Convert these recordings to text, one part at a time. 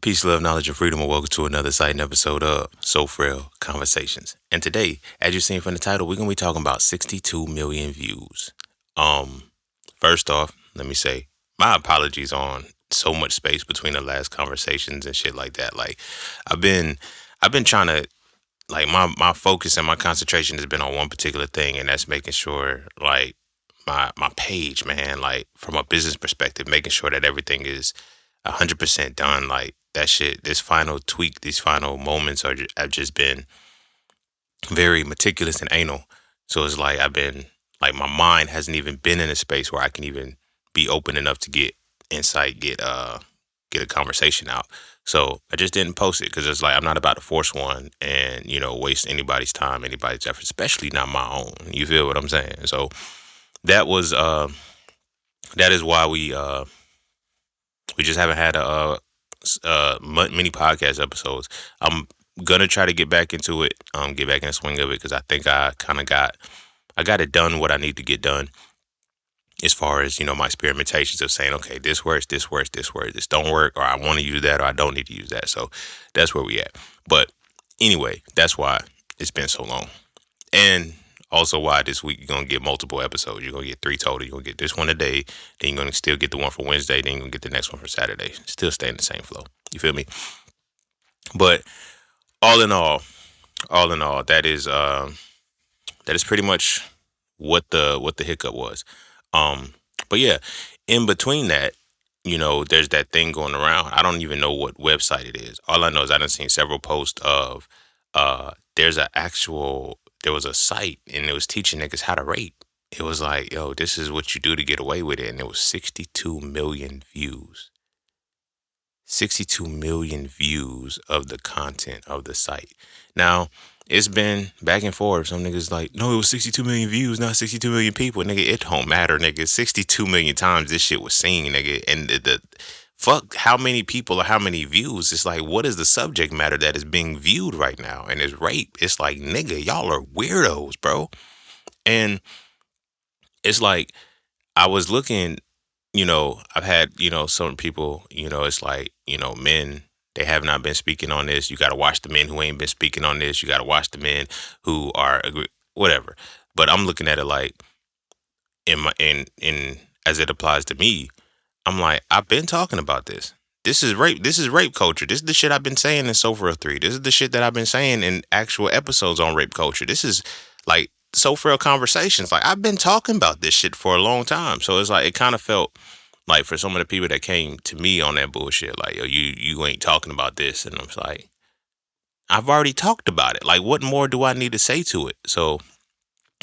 Peace, love, knowledge, and freedom, and welcome to another exciting episode of So Frail Conversations. And today, as you've seen from the title, we're gonna be talking about 62 million views. Um, First off, let me say my apologies on so much space between the last conversations and shit like that. Like, I've been, I've been trying to my focus and my concentration has been on one particular thing, and that's making sure my page, man, like from a business perspective, making sure that everything is 100% done. Like that shit, this final tweak, these final moments have just been very meticulous and anal. So it's like I've been like my mind hasn't even been in a space where I can even be open enough to get insight, get a conversation out. So I just didn't post it because it's like I'm not about to force one and waste anybody's time, anybody's effort, especially not my own. You feel what I'm saying? So that was that is why we just haven't had many podcast episodes. I'm gonna try to get back into it, get back in the swing of it because I think I got it done what I need to get done as far as my experimentations of saying, okay, this works, this works, this works, this don't work, or I want to use that, or I don't need to use that. So that's where we at. But anyway, that's why it's been so long, and also why this week you're gonna get multiple episodes. You're gonna get three total. You're gonna get this one today, then you're gonna still get the one for Wednesday, then you're gonna get the next one for Saturday. Still stay in the same flow. You feel me? But all in all, that is pretty much what the hiccup was. Um, but yeah, in between that, there's that thing going around. I don't even know what website it is. All I know is I done seen several posts of there was a site and it was teaching niggas how to rape. It was like, yo, this is what you do to get away with it. And it was 62 million views. 62 million views of the content of the site. Now, it's been back and forth. Some niggas like, no, it was 62 million views, not 62 million people. Nigga, it don't matter, nigga. 62 million times this shit was seen, nigga. And the fuck how many people or how many views. It's like, what is the subject matter that is being viewed right now? And it's rape. It's like, nigga, y'all are weirdos, bro. And it's like, I was looking, I've had, some people, it's like, men, they have not been speaking on this. You got to watch the men who ain't been speaking on this. You got to watch the men who are whatever. But I'm looking at it like in as it applies to me. I'm like, I've been talking about this. This is rape. This is rape culture. This is the shit I've been saying in So For 3. This is the shit that I've been saying in actual episodes on rape culture. This is like So For conversations. Like I've been talking about this shit for a long time. So it's like it kind of felt like for some of the people that came to me on that bullshit, like, yo, you ain't talking about this. And I'm like, I've already talked about it. Like, what more do I need to say to it? So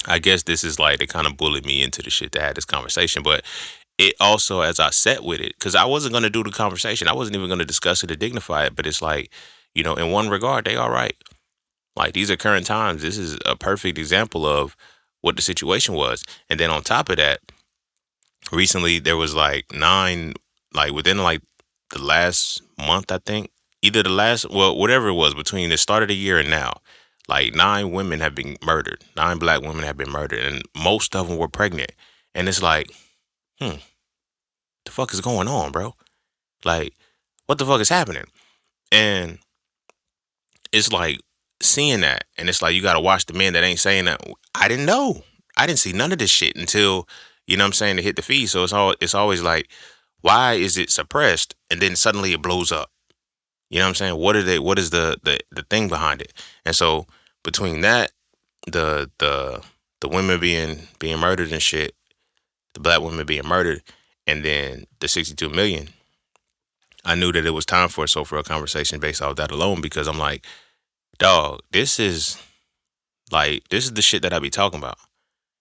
I guess this is like, they kind of bullied me into the shit to have this conversation. But it also, as I sat with it, because I wasn't going to do the conversation, I wasn't even going to discuss it or dignify it. But it's like, in one regard, they all right. Like, these are current times. This is a perfect example of what the situation was. And then on top of that, recently there was like nine, like within like the last month, I think, either the last, well, whatever it was between the start of the year and now, like 9 women have been murdered. 9 black women have been murdered, and most of them were pregnant. And it's like, hmm, the fuck is going on, bro? Like, what the fuck is happening? And it's like seeing that, and it's like you gotta watch the men that ain't saying that. I didn't know. I didn't see none of this shit until what I'm saying, to hit the feed. So it's always like, why is it suppressed and then suddenly it blows up? You know what I'm saying? What is the thing behind it? And so between that, the women being murdered and shit, the black women being murdered, and then the 62 million, I knew that it was time for a So For a conversation based off that alone, because I'm like, dog, this is the shit that I be talking about.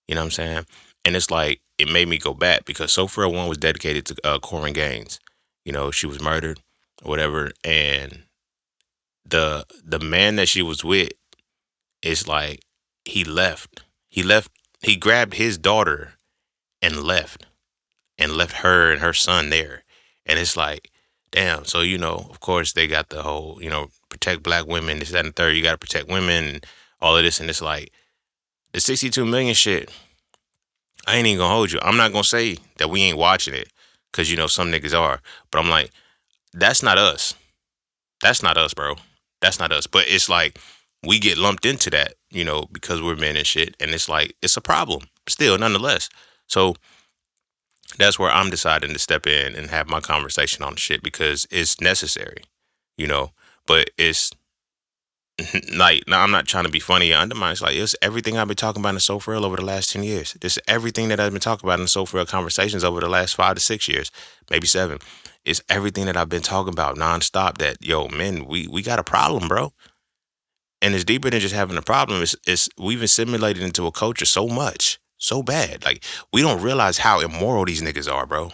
You know what I'm saying? And it's like, it made me go back because So For 1 was dedicated to Corin Gaines. She was murdered or whatever. And the man that she was with is like, he left. He grabbed his daughter and left her and her son there. And it's like, damn. So, of course they got the whole, protect black women, this, that, and the third. You got to protect women and all of this. And it's like, the 62 million shit, I ain't even gonna hold you. I'm not gonna say that we ain't watching it, because some niggas are. But I'm like, that's not us. That's not us, bro. That's not us. But it's like we get lumped into that, because we're men and shit. And it's like, it's a problem still, nonetheless. So that's where I'm deciding to step in and have my conversation on the shit because it's necessary, you know. But it's like, now I'm not trying to be funny or undermine. It's like, it's everything I've been talking about in So Frail over the last 10 years. This is everything that I've been talking about in So Frail conversations over the last 5 to 6 years, maybe 7. It's everything that I've been talking about nonstop that, yo, men, we got a problem, bro. And it's deeper than just having a problem. It's we've assimilated into a culture so much, so bad. Like, we don't realize how immoral these niggas are, bro.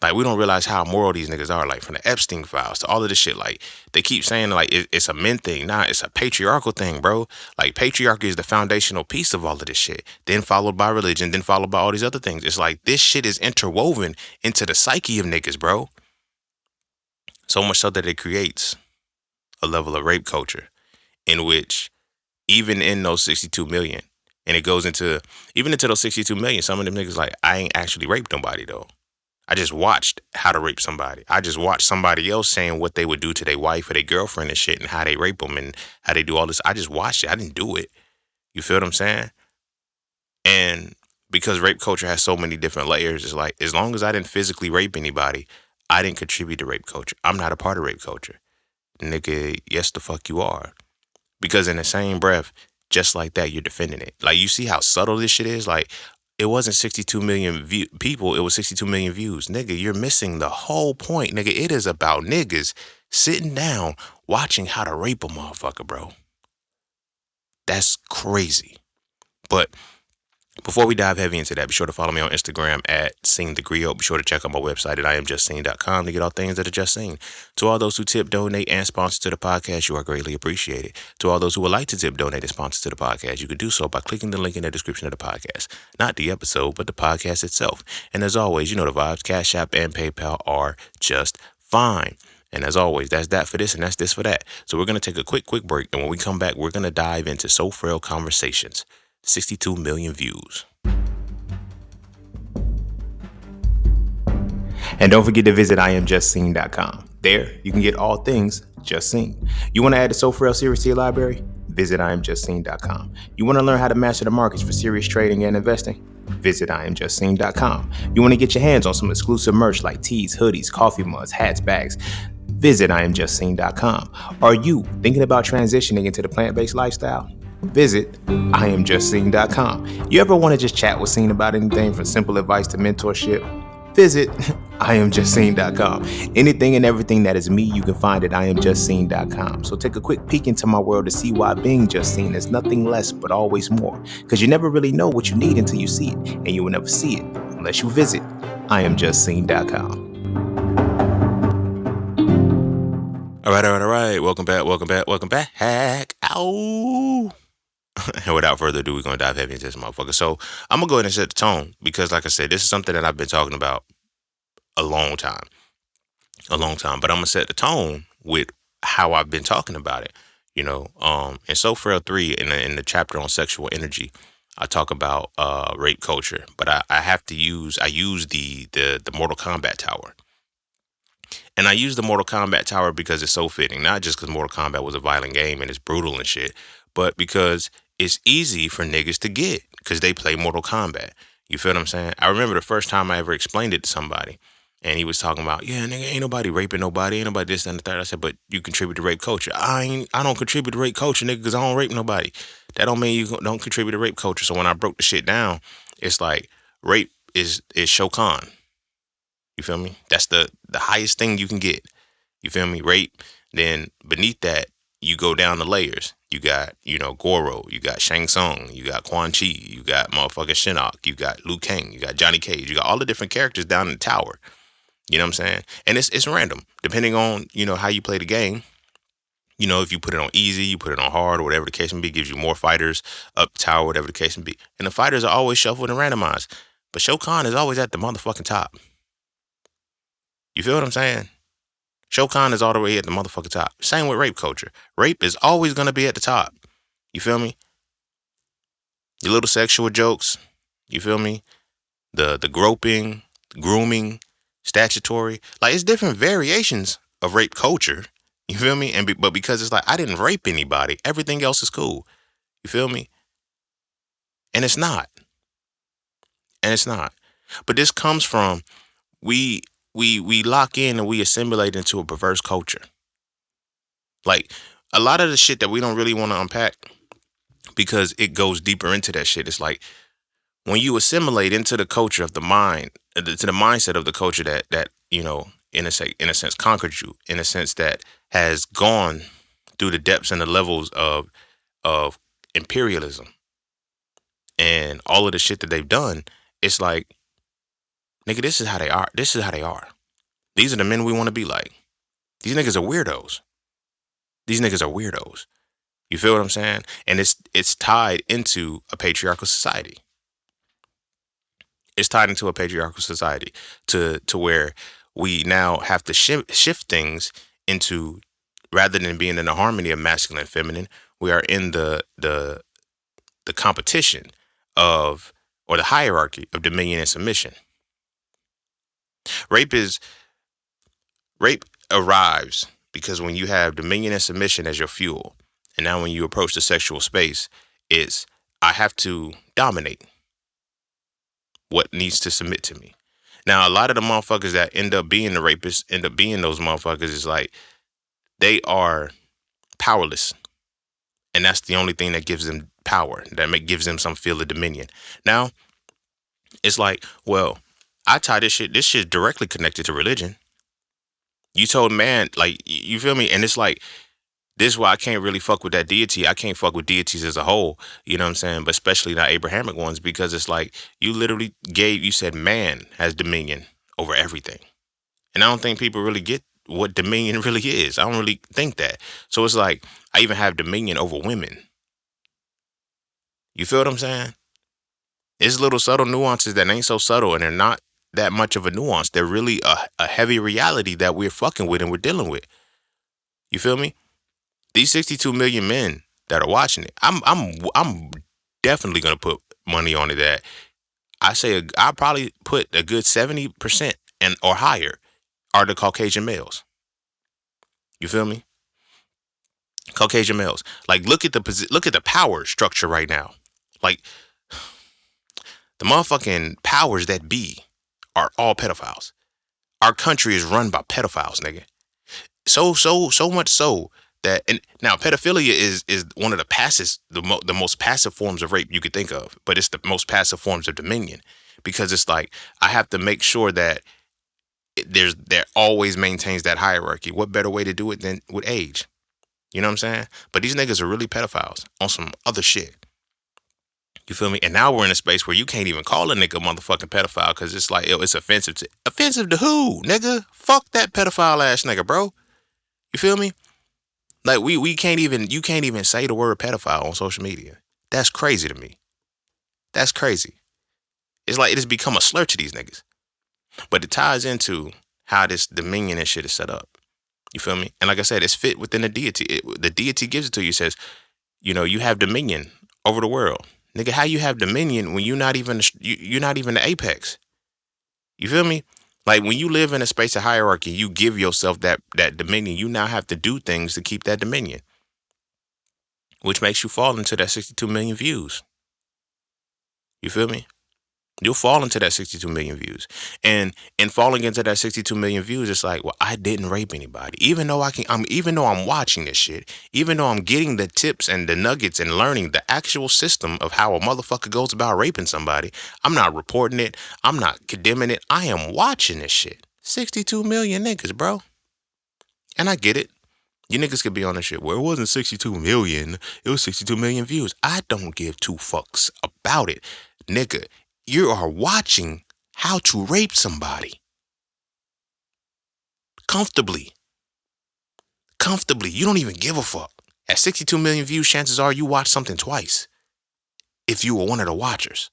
Like, we don't realize how immoral these niggas are. Like, from the Epstein files to all of this shit. Like, they keep saying, like, it's a men thing. Nah, it's a patriarchal thing, bro. Like, patriarchy is the foundational piece of all of this shit. Then followed by religion, then followed by all these other things. It's like, this shit is interwoven into the psyche of niggas, bro. So much so that it creates a level of rape culture in which, even in those 62 million, and it goes into, even into those 62 million, some of them niggas like, I ain't actually raped nobody, though. I just watched how to rape somebody. I just watched somebody else saying what they would do to their wife or their girlfriend and shit and how they rape them and how they do all this. I just watched it. I didn't do it. You feel what I'm saying? And because rape culture has so many different layers, it's like, as long as I didn't physically rape anybody, I didn't contribute to rape culture. I'm not a part of rape culture. Nigga, yes, the fuck you are. Because in the same breath, just like that, you're defending it. Like, you see how subtle this shit is? Like, it wasn't 62 million people, it was 62 million views. Nigga, you're missing the whole point. Nigga, it is about niggas sitting down watching how to rape a motherfucker, bro. That's crazy. But before we dive heavy into that, be sure to follow me on Instagram at SingTheGriot. Be sure to check out my website at IamJustSeen.com to get all things that are just seen. To all those who tip, donate, and sponsor to the podcast, you are greatly appreciated. To all those who would like to tip, donate, and sponsor to the podcast, you can do so by clicking the link in the description of the podcast. Not the episode, but the podcast itself. And as always, you know the vibes. Cash App and PayPal are just fine. And as always, that's that for this and that's this for that. So we're going to take a quick break. And when we come back, we're going to dive into So Frail Conversations. 62 million views. And don't forget to visit IamJustSeen.com. There, you can get all things Just Seen. You want to add the So Frail series to your library? Visit IamJustSeen.com. You want to learn how to master the markets for serious trading and investing? Visit IamJustSeen.com. You want to get your hands on some exclusive merch like tees, hoodies, coffee mugs, hats, bags? Visit IamJustSeen.com. Are you thinking about transitioning into the plant-based lifestyle? Visit IamJustSeen.com. You ever want to just chat with Seen about anything from simple advice to mentorship? Visit IamJustSeen.com. Anything and everything that is me, you can find at IamJustSeen.com. So take a quick peek into my world to see why being just seen is nothing less but always more. Because you never really know what you need until you see it, and you will never see it unless you visit IamJustSeen.com. All right. Welcome back. Ow. And without further ado, we're going to dive heavy into this motherfucker. So I'm going to go ahead and set the tone because, like I said, this is something that I've been talking about a long time. But I'm going to set the tone with how I've been talking about it. In So Frail 3, in the chapter on sexual energy, I talk about rape culture. But I use the Mortal Kombat tower. And I use the Mortal Kombat tower because it's so fitting. Not just because Mortal Kombat was a violent game and it's brutal and shit, but because it's easy for niggas to get because they play Mortal Kombat. You feel what I'm saying? I remember the first time I ever explained it to somebody and he was talking about, yeah, nigga, ain't nobody raping nobody, ain't nobody this and the third. I said, but you contribute to rape culture. I don't contribute to rape culture, nigga, because I don't rape nobody. That don't mean you don't contribute to rape culture. So when I broke the shit down, it's like rape is Shokan. You feel me? That's the highest thing you can get. You feel me? Rape. Then beneath that, you go down the layers. You got, Goro. You got Shang Tsung. You got Quan Chi. You got motherfucking Shinnok. You got Liu Kang. You got Johnny Cage. You got all the different characters down in the tower. You know what I'm saying? And it's random. Depending on, how you play the game. If you put it on easy, you put it on hard, or whatever the case may be, gives you more fighters up the tower, whatever the case may be. And the fighters are always shuffled and randomized. But Shokan is always at the motherfucking top. You feel what I'm saying? Shokan is all the way at the motherfucking top. Same with rape culture. Rape is always going to be at the top. You feel me? Your little sexual jokes. You feel me? The groping, grooming, statutory. Like, it's different variations of rape culture. You feel me? But because it's like I didn't rape anybody, everything else is cool. You feel me? And it's not. And it's not. But this comes from we we lock in and we assimilate into a perverse culture. Like a lot of the shit that we don't really want to unpack because it goes deeper into that shit. It's like when you assimilate into the culture of the mind, to the mindset of the culture that in a sense conquered you, in a sense that has gone through the depths and the levels of imperialism and all of the shit that they've done. It's like, nigga, this is how they are. This is how they are. These are the men we want to be like. These niggas are weirdos. These niggas are weirdos. You feel what I'm saying? And it's tied into a patriarchal society. It's tied into a patriarchal society to where we now have to shift things into, rather than being in the harmony of masculine and feminine, we are in the competition of, or the hierarchy of dominion and submission. Rape is rape arrives because when you have dominion and submission as your fuel, and now when you approach the sexual space, it's I have to dominate what needs to submit to me. Now, a lot of the motherfuckers that end up being the rapists, end up being those motherfuckers, is like they are powerless. And that's the only thing that gives them power, gives them some feel of dominion. Now, it's like, well, I tie this shit directly connected to religion. You told man, like, you feel me? And it's like, this is why I can't really fuck with that deity. I can't fuck with deities as a whole, you know what I'm saying? But especially not Abrahamic ones, because it's like you literally you said man has dominion over everything. And I don't think people really get what dominion really is. I don't really think that. So it's like I even have dominion over women. You feel what I'm saying? It's little subtle nuances that ain't so subtle, and they're not that much of a nuance. They're really a heavy reality that we're fucking with and we're dealing with. You feel me? These 62 million men that are watching it, I'm definitely gonna put money on it that I probably put a good 70% and or higher are the Caucasian males. You feel me? Caucasian males. Like look at the power structure right now. Like the motherfucking powers that be are all pedophiles. Our country is run by pedophiles, nigga. So much so that, and now pedophilia is one of the most passive forms of rape you could think of, but it's the most passive forms of dominion, because it's like I have to make sure that there always maintains that hierarchy. What better way to do it than with age? You know what I'm saying? But these niggas are really pedophiles on some other shit. You feel me? And now we're in a space where you can't even call a nigga a motherfucking pedophile because it's like, it's offensive to who, nigga? Fuck that pedophile ass nigga, bro. You feel me? Like you can't even say the word pedophile on social media. That's crazy to me. That's crazy. It's like it has become a slur to these niggas. But it ties into how this dominion and shit is set up. You feel me? And like I said, it's fit within the deity. The deity gives it to you. Says, you have dominion over the world. Nigga, how you have dominion when you're not even the apex? You feel me? Like when you live in a space of hierarchy, you give yourself that dominion. You now have to do things to keep that dominion, which makes you fall into that 62 million views. You feel me? You'll fall into that 62 million views. And in falling into that 62 million views, it's like, well, I didn't rape anybody. Even though even though I'm watching this shit, even though I'm getting the tips and the nuggets and learning the actual system of how a motherfucker goes about raping somebody, I'm not reporting it. I'm not condemning it. I am watching this shit. 62 million niggas, bro. And I get it. You niggas could be on this shit. Well, it wasn't 62 million. It was 62 million views. I don't give two fucks about it. Nigga, you are watching how to rape somebody. Comfortably. You don't even give a fuck. At 62 million views, chances are you watched something twice. If you were one of the watchers.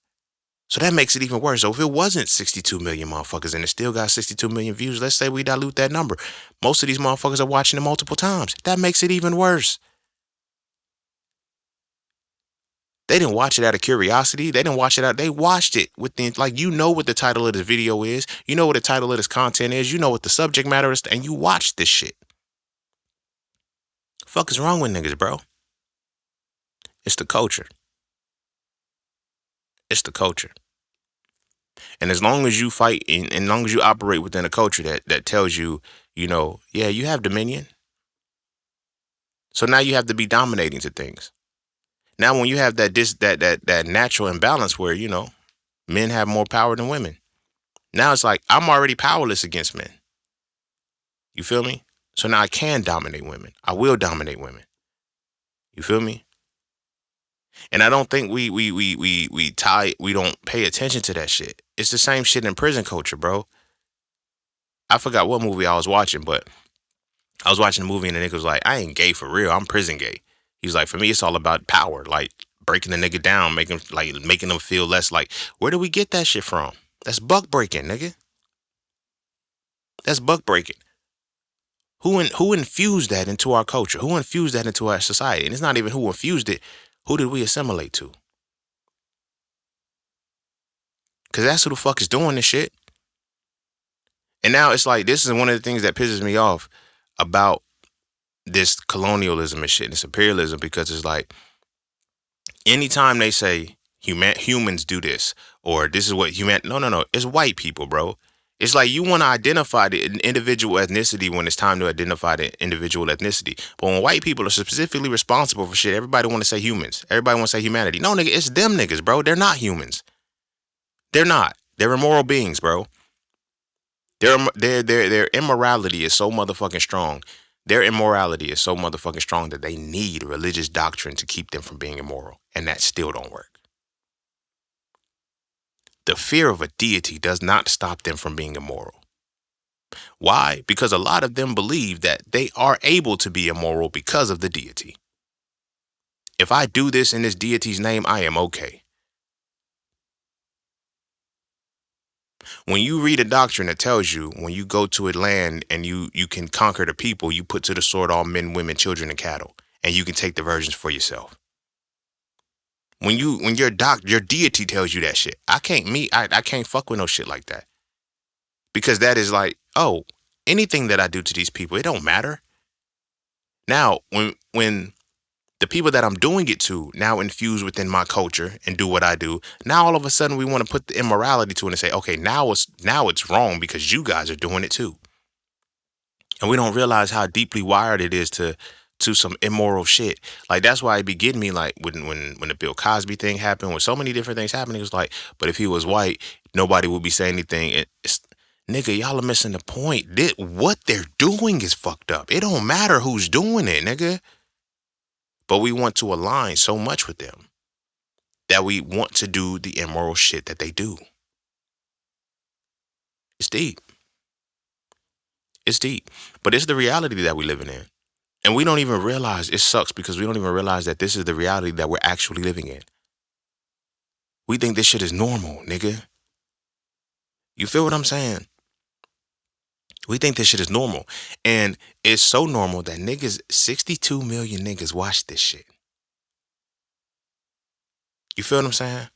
So that makes it even worse. So if it wasn't 62 million motherfuckers and it still got 62 million views, let's say we dilute that number. Most of these motherfuckers are watching it multiple times. That makes it even worse. They didn't watch it out of curiosity. They watched it with like, what the title of this video is. You know what the title of this content is. You know what the subject matter is. And you watch this shit. Fuck is wrong with niggas, bro? It's the culture. It's the culture. And as long as you fight and as long as you operate within a culture that tells you, yeah, you have dominion. So now you have to be dominating to things. Now when you have that natural imbalance where, men have more power than women. Now it's like I'm already powerless against men. You feel me? So now I can dominate women. I will dominate women. You feel me? And I don't think we don't pay attention to that shit. It's the same shit in prison culture, bro. I forgot what movie I was watching, but I was watching a movie and the nigga was like, I ain't gay for real. I'm prison gay. He's like, for me, it's all about power, like breaking the nigga down, making them feel less. Like, where do we get that shit from? That's buck breaking, nigga. That's buck breaking. Who infused that into our culture? Who infused that into our society? And it's not even who infused it. Who did we assimilate to? Because that's who the fuck is doing this shit. And now it's like, this is one of the things that pisses me off about this colonialism and shit and this imperialism, because it's like, anytime they say humans do this, or this is what no, it's white people, bro. It's like you want to identify the individual ethnicity when it's time to identify the individual ethnicity. But when white people are specifically responsible for shit, everybody want to say humans. Everybody want to say humanity. No, nigga, it's them niggas, bro. They're not humans. They're not. They're immoral beings, bro. Their immorality is so motherfucking strong. Their immorality is so motherfucking strong that they need religious doctrine to keep them from being immoral. And that still don't work. The fear of a deity does not stop them from being immoral. Why? Because a lot of them believe that they are able to be immoral because of the deity. If I do this in this deity's name, I am okay. When you read a doctrine that tells you when you go to a land and you can conquer the people, you put to the sword all men, women, children, and cattle, and you can take the virgins for yourself. When your deity tells you that shit, I can't fuck with no shit like that. Because that is like, oh, anything that I do to these people, it don't matter. Now, when the people that I'm doing it to now infuse within my culture and do what I do, now all of a sudden we want to put the immorality to it and say, okay, now it's wrong because you guys are doing it too. And we don't realize how deeply wired it is to some immoral shit. Like, that's why it be getting me, like, when the Bill Cosby thing happened, when so many different things happened, it was like, but if he was white, nobody would be saying anything. Nigga, y'all are missing the point. What they're doing is fucked up. It don't matter who's doing it, nigga. But we want to align so much with them that we want to do the immoral shit that they do. It's deep. It's deep. But it's the reality that we're living in. And we don't even realize, it sucks because we don't even realize that this is the reality that we're actually living in. We think this shit is normal, nigga. You feel what I'm saying? We think this shit is normal. And it's so normal that 62 million niggas watch this shit. You feel what I'm saying?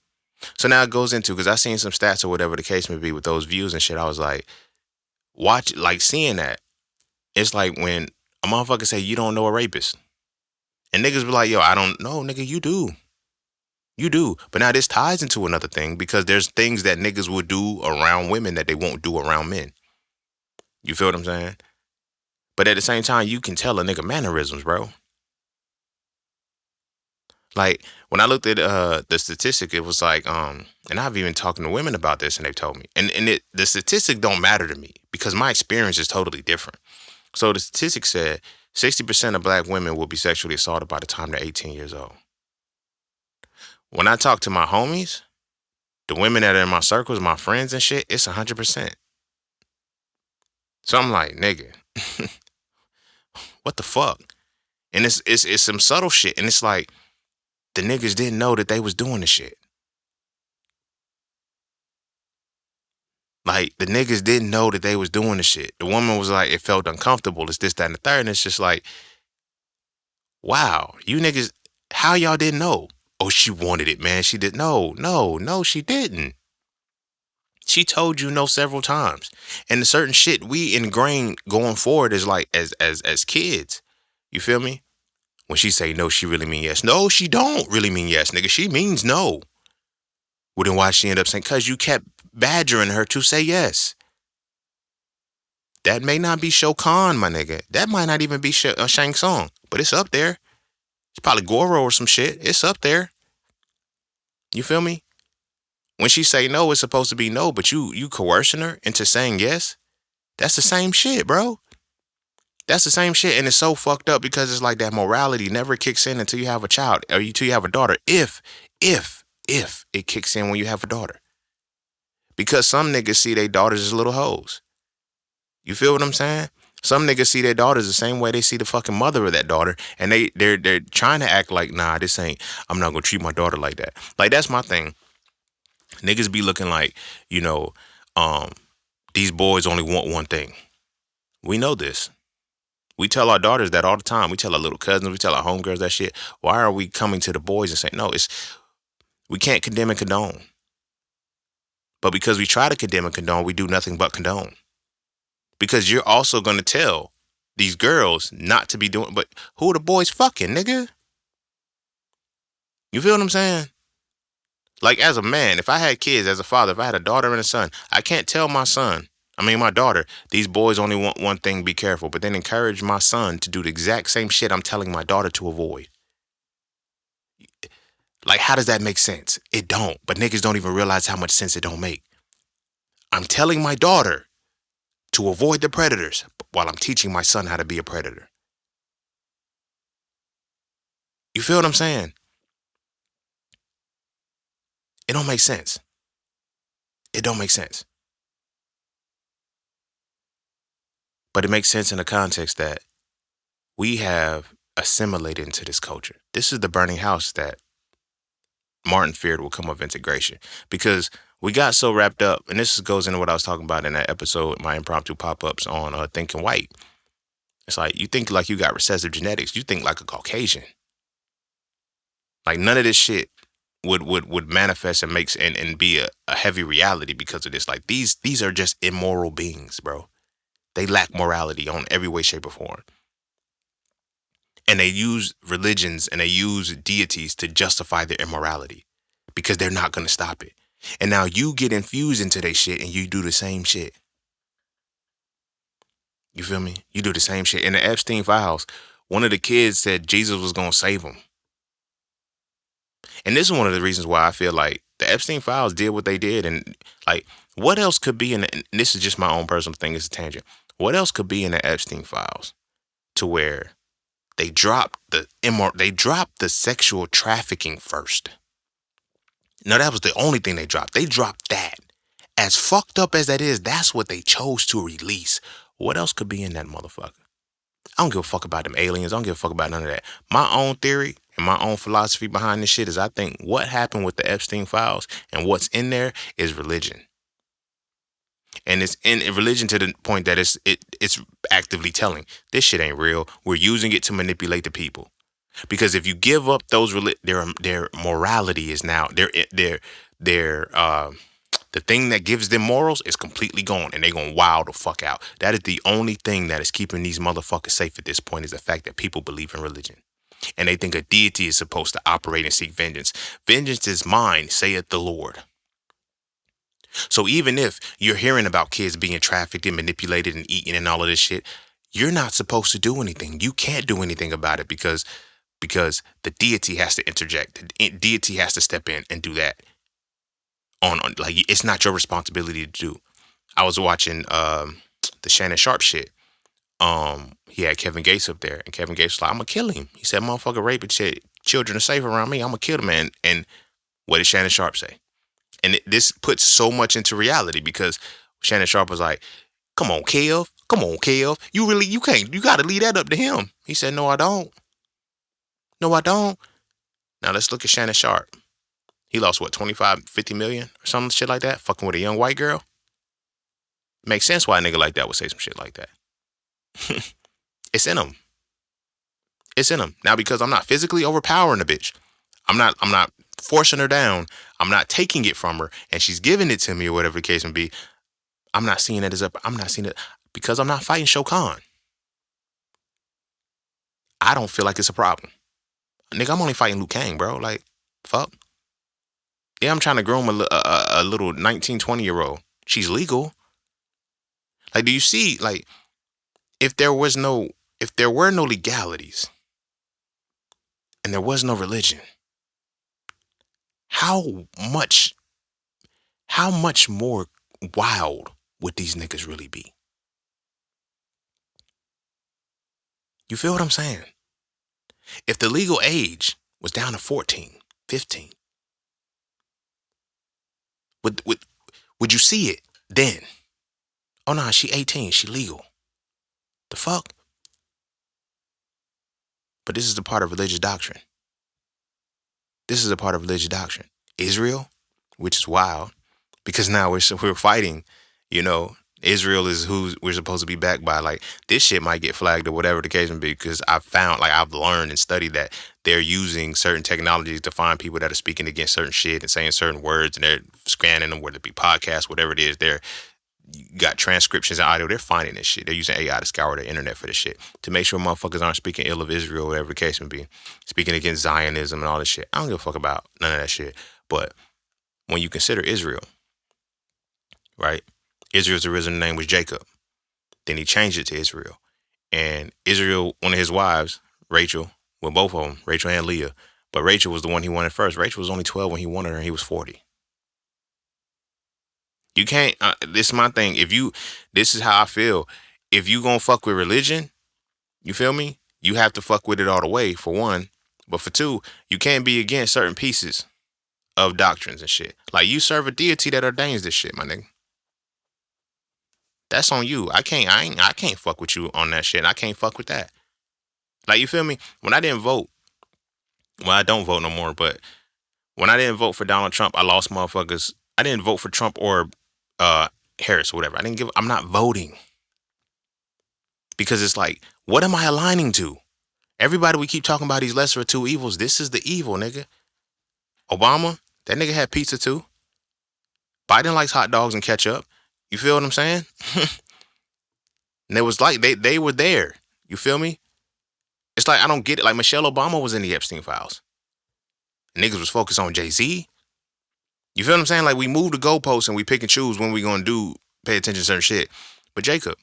So now it goes into, because I seen some stats or whatever the case may be with those views and shit. I was like, seeing that. It's like when a motherfucker say, you don't know a rapist. And niggas be like, yo, I don't know, nigga, you do. You do. But now this ties into another thing, because there's things that niggas will do around women that they won't do around men. You feel what I'm saying? But at the same time, you can tell a nigga mannerisms, bro. Like, when I looked at the statistic, it was like, and I've even talking to women about this, and they've told me, and the statistic don't matter to me because my experience is totally different. So the statistic said 60% of black women will be sexually assaulted by the time they're 18 years old. When I talk to my homies, the women that are in my circles, my friends and shit, it's 100%. So I'm like, nigga, what the fuck? And it's some subtle shit, and it's like, the niggas didn't know that they was doing the shit. Like, the niggas didn't know that they was doing the shit. The woman was like, it felt uncomfortable. It's this, that, and the third. And it's just like, wow, you niggas, how y'all didn't know? Oh, she wanted it, man. She did. No, she didn't. She told you no several times. And the certain shit we ingrain going forward is like, as kids. You feel me? When she say no, she really mean yes. No, she don't really mean yes, nigga. She means no. Well, then why she end up saying? Cause you kept badgering her to say yes. That may not be Shokan, my nigga. That might not even be Shang Tsung, but it's up there. It's probably Goro or some shit. It's up there. You feel me? When she say no, it's supposed to be no, but you coercing her into saying yes. That's the same shit, bro. That's the same shit, and it's so fucked up because it's like that morality never kicks in until you have a child or until you have a daughter. If it kicks in when you have a daughter, because some niggas see their daughters as little hoes. You feel what I'm saying? Some niggas see their daughters the same way they see the fucking mother of that daughter, and they're trying to act like, nah, this ain't. I'm not gonna treat my daughter like that. Like that's my thing. Niggas be looking like, you know, um, these boys only want one thing. We know this. We tell our daughters that all the time. We tell our little cousins, we tell our homegirls that shit. Why are we coming to the boys and saying, no, we can't condemn and condone. But because we try to condemn and condone, we do nothing but condone. Because you're also going to tell these girls not to be doing, but who are the boys fucking, nigga? You feel what I'm saying? Like as a man, if I had kids, as a father, if I had a daughter and a son, I can't tell my daughter, these boys only want one thing, be careful, but then encourage my son to do the exact same shit I'm telling my daughter to avoid. Like, how does that make sense? It don't, but niggas don't even realize how much sense it don't make. I'm telling my daughter to avoid the predators while I'm teaching my son how to be a predator. You feel what I'm saying? It don't make sense. It don't make sense. But it makes sense in the context that we have assimilated into this culture. This is the burning house that Martin feared will come of integration, because we got so wrapped up, and this goes into what I was talking about in that episode, my impromptu pop-ups on Thinking White. It's like, you think like you got recessive genetics. You think like a Caucasian. Like none of this shit would manifest and makes and be a heavy reality because of this. Like these are just immoral beings, bro. They lack morality on every way, shape, or form. And they use religions and they use deities to justify their immorality because they're not going to stop it. And now you get infused into their shit and you do the same shit. You feel me? You do the same shit. In the Epstein files, one of the kids said Jesus was going to save him. And this is one of the reasons why I feel like the Epstein files did what they did. And like, what else could be in and this is just my own personal thing, it's a tangent. What else could be in the Epstein files to where they dropped the sexual trafficking first? No, that was the only thing they dropped. They dropped that. As fucked up as that is, that's what they chose to release. What else could be in that motherfucker? I don't give a fuck about them aliens. I don't give a fuck about none of that. My own theory and my own philosophy behind this shit is I think what happened with the Epstein files and what's in there is religion. And it's in religion to the point that it's actively telling this shit ain't real. We're using it to manipulate the people. Because if you give up those their morality is now their the thing that gives them morals is completely gone, and they're gonna wow the fuck out. That is the only thing that is keeping these motherfuckers safe at this point, is the fact that people believe in religion. And they think a deity is supposed to operate and seek vengeance. Vengeance is mine, saith the Lord. So even if you're hearing about kids being trafficked and manipulated and eaten and all of this shit, you're not supposed to do anything. You can't do anything about it because the deity has to interject. The deity has to step in and do that. On like, it's not your responsibility to do. I was watching the Shannon Sharp shit. He had Kevin Gates up there, and Kevin Gates was like, "I'm gonna kill him." He said, "Motherfucker, raping shit. Children are safe around me. I'm gonna kill the man." And what did Shannon Sharp say? And this puts so much into reality, because Shannon Sharp was like, "Come on, Kev. Come on, Kev. You can't. You got to leave that up to him." He said, "No, I don't. No, I don't." Now let's look at Shannon Sharp. He lost what, 25, 50 million or some shit like that, fucking with a young white girl. Makes sense why a nigga like that would say some shit like that. It's in him. It's in him. Now, because I'm not physically overpowering the bitch, I'm not forcing her down, I'm not taking it from her, and she's giving it to me or whatever the case may be. I'm not seeing it I'm not seeing it because I'm not fighting Shokan. I don't feel like it's a problem. Nigga, I'm only fighting Liu Kang, bro. Like, fuck. Yeah, I'm trying to groom a little 19, 20-year-old. She's legal. Like, do you see, like, if there was no, if there were no legalities and there was no religion, how much, how much more wild would these niggas really be? You feel what I'm saying? If the legal age was down to 14, 15, would, would, would you see it then? Oh, no, she 18. She legal. The fuck? But this is the part of religious doctrine. This is a part of religious doctrine. Israel, which is wild, because now we're fighting, you know, Israel is who we're supposed to be backed by. Like, this shit might get flagged or whatever the case may be, because I've found, like, I've learned and studied that they're using certain technologies to find people that are speaking against certain shit and saying certain words, and they're scanning them, whether it be podcasts, whatever it is. They're got transcriptions and audio. They're finding this shit. They're using AI to scour the internet for this shit to make sure motherfuckers aren't speaking ill of Israel, whatever the case may be, speaking against Zionism and all this shit. I don't give a fuck about none of that shit. But when you consider Israel, right? Israel's original name was Jacob. Then he changed it to Israel. And Israel, one of his wives, Rachel, well, both of them, Rachel and Leah, but Rachel was the one he wanted first. Rachel was only 12 when he wanted her, and he was 40. You can't, this is my thing. This is how I feel. If you gonna fuck with religion, you feel me? You have to fuck with it all the way, for one. But for two, you can't be against certain pieces of doctrines and shit. Like, you serve a deity that ordains this shit, my nigga. That's on you. I can't fuck with you on that shit. I can't fuck with that. Like, you feel me? When I didn't vote, well, I don't vote no more, but when I didn't vote for Donald Trump, I lost motherfuckers. I didn't vote for Trump or Harris or whatever. I'm not voting. Because it's like, what am I aligning to? Everybody we keep talking about these lesser of two evils. This is the evil, nigga. Obama, that nigga had pizza too. Biden likes hot dogs and ketchup. You feel what I'm saying? And it was like they were there. You feel me? It's like, I don't get it. Like, Michelle Obama was in the Epstein files. Niggas was focused on Jay-Z. You feel what I'm saying? Like, we move the goalposts and we pick and choose when we gonna pay attention to certain shit. But Jacob,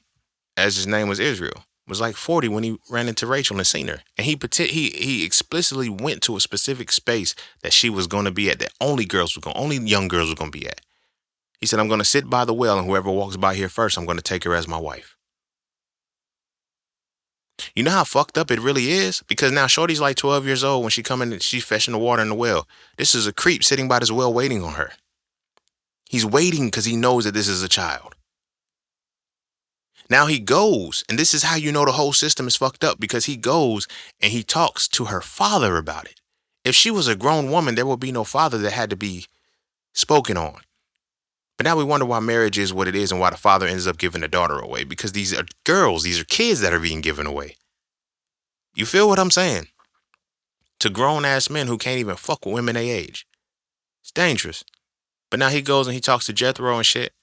as his name was Israel, was like 40 when he ran into Rachel and seen her. And he explicitly went to a specific space that she was gonna be at, that only young girls were gonna be at. He said, I'm gonna sit by the well, and whoever walks by here first, I'm gonna take her as my wife. You know how fucked up it really is? Because now Shorty's like 12 years old when she come in and she's fetching the water in the well. This is a creep sitting by this well waiting on her. He's waiting because he knows that this is a child. Now he goes, and this is how you know the whole system is fucked up, because he goes and he talks to her father about it. If she was a grown woman, there would be no father that had to be spoken on. But now we wonder why marriage is what it is and why the father ends up giving the daughter away, because these are girls, these are kids that are being given away. You feel what I'm saying? To grown-ass men who can't even fuck with women their age. It's dangerous. But now he goes and he talks to Jethro and shit.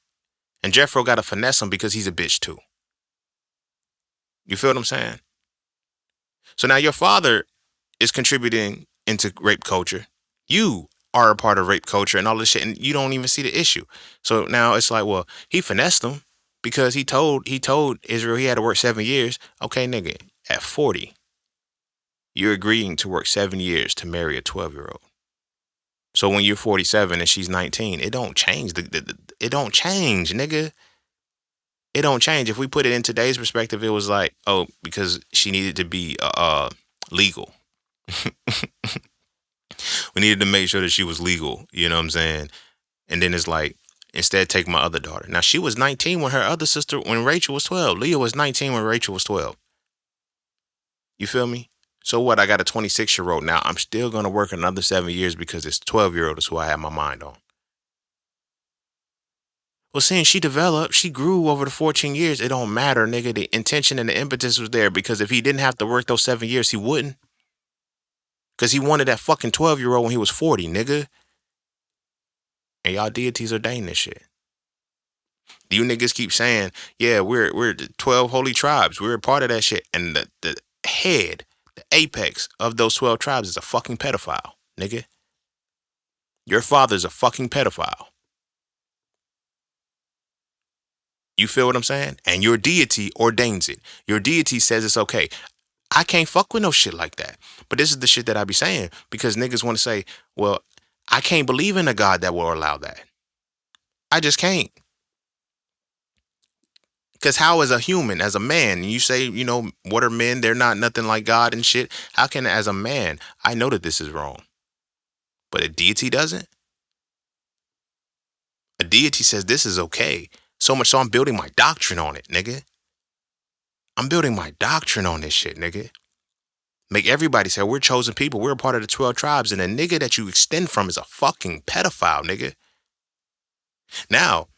And Jethro got to finesse him because he's a bitch too. You feel what I'm saying? So now your father is contributing into rape culture. You are a part of rape culture and all this shit, and you don't even see the issue. So now it's like, well, he finessed him because he told Israel he had to work 7 years. Okay, nigga, at 40, you're agreeing to work 7 years to marry a 12-year-old. So when you're 47 and she's 19, it don't change. It don't change, nigga. It don't change. If we put it in today's perspective, it was like, oh, because she needed to be legal. We needed to make sure that she was legal. You know what I'm saying? And then it's like, instead, take my other daughter. Now, she was 19 when her other sister, when Rachel was 12. Leah was 19 when Rachel was 12. You feel me? So what? I got a 26-year-old. Now, I'm still going to work another 7 years because this 12-year-old is who I have my mind on. Well, seeing she developed, she grew over the 14 years. It don't matter, nigga. The intention and the impetus was there, because if he didn't have to work those 7 years, he wouldn't. Because he wanted that fucking 12-year-old when he was 40, nigga. And y'all deities ordain this shit. You niggas keep saying, yeah, we're the 12 holy tribes. We're a part of that shit. And the head, The apex of those 12 tribes is a fucking pedophile, nigga. Your father's a fucking pedophile. You feel what I'm saying? And your deity ordains it. Your deity says it's okay. I can't fuck with no shit like that. But this is the shit that I be saying because niggas want to say, well, I can't believe in a God that will allow that. I just can't. Because how, as a human, as a man, you say, what are men? They're not nothing like God and shit. How can, as a man, I know that this is wrong? But a deity doesn't? A deity says this is okay. So much so I'm building my doctrine on it, nigga. I'm building my doctrine on this shit, nigga. Make everybody say, we're chosen people. We're a part of the 12 tribes. And the nigga that you extend from is a fucking pedophile, nigga. Now,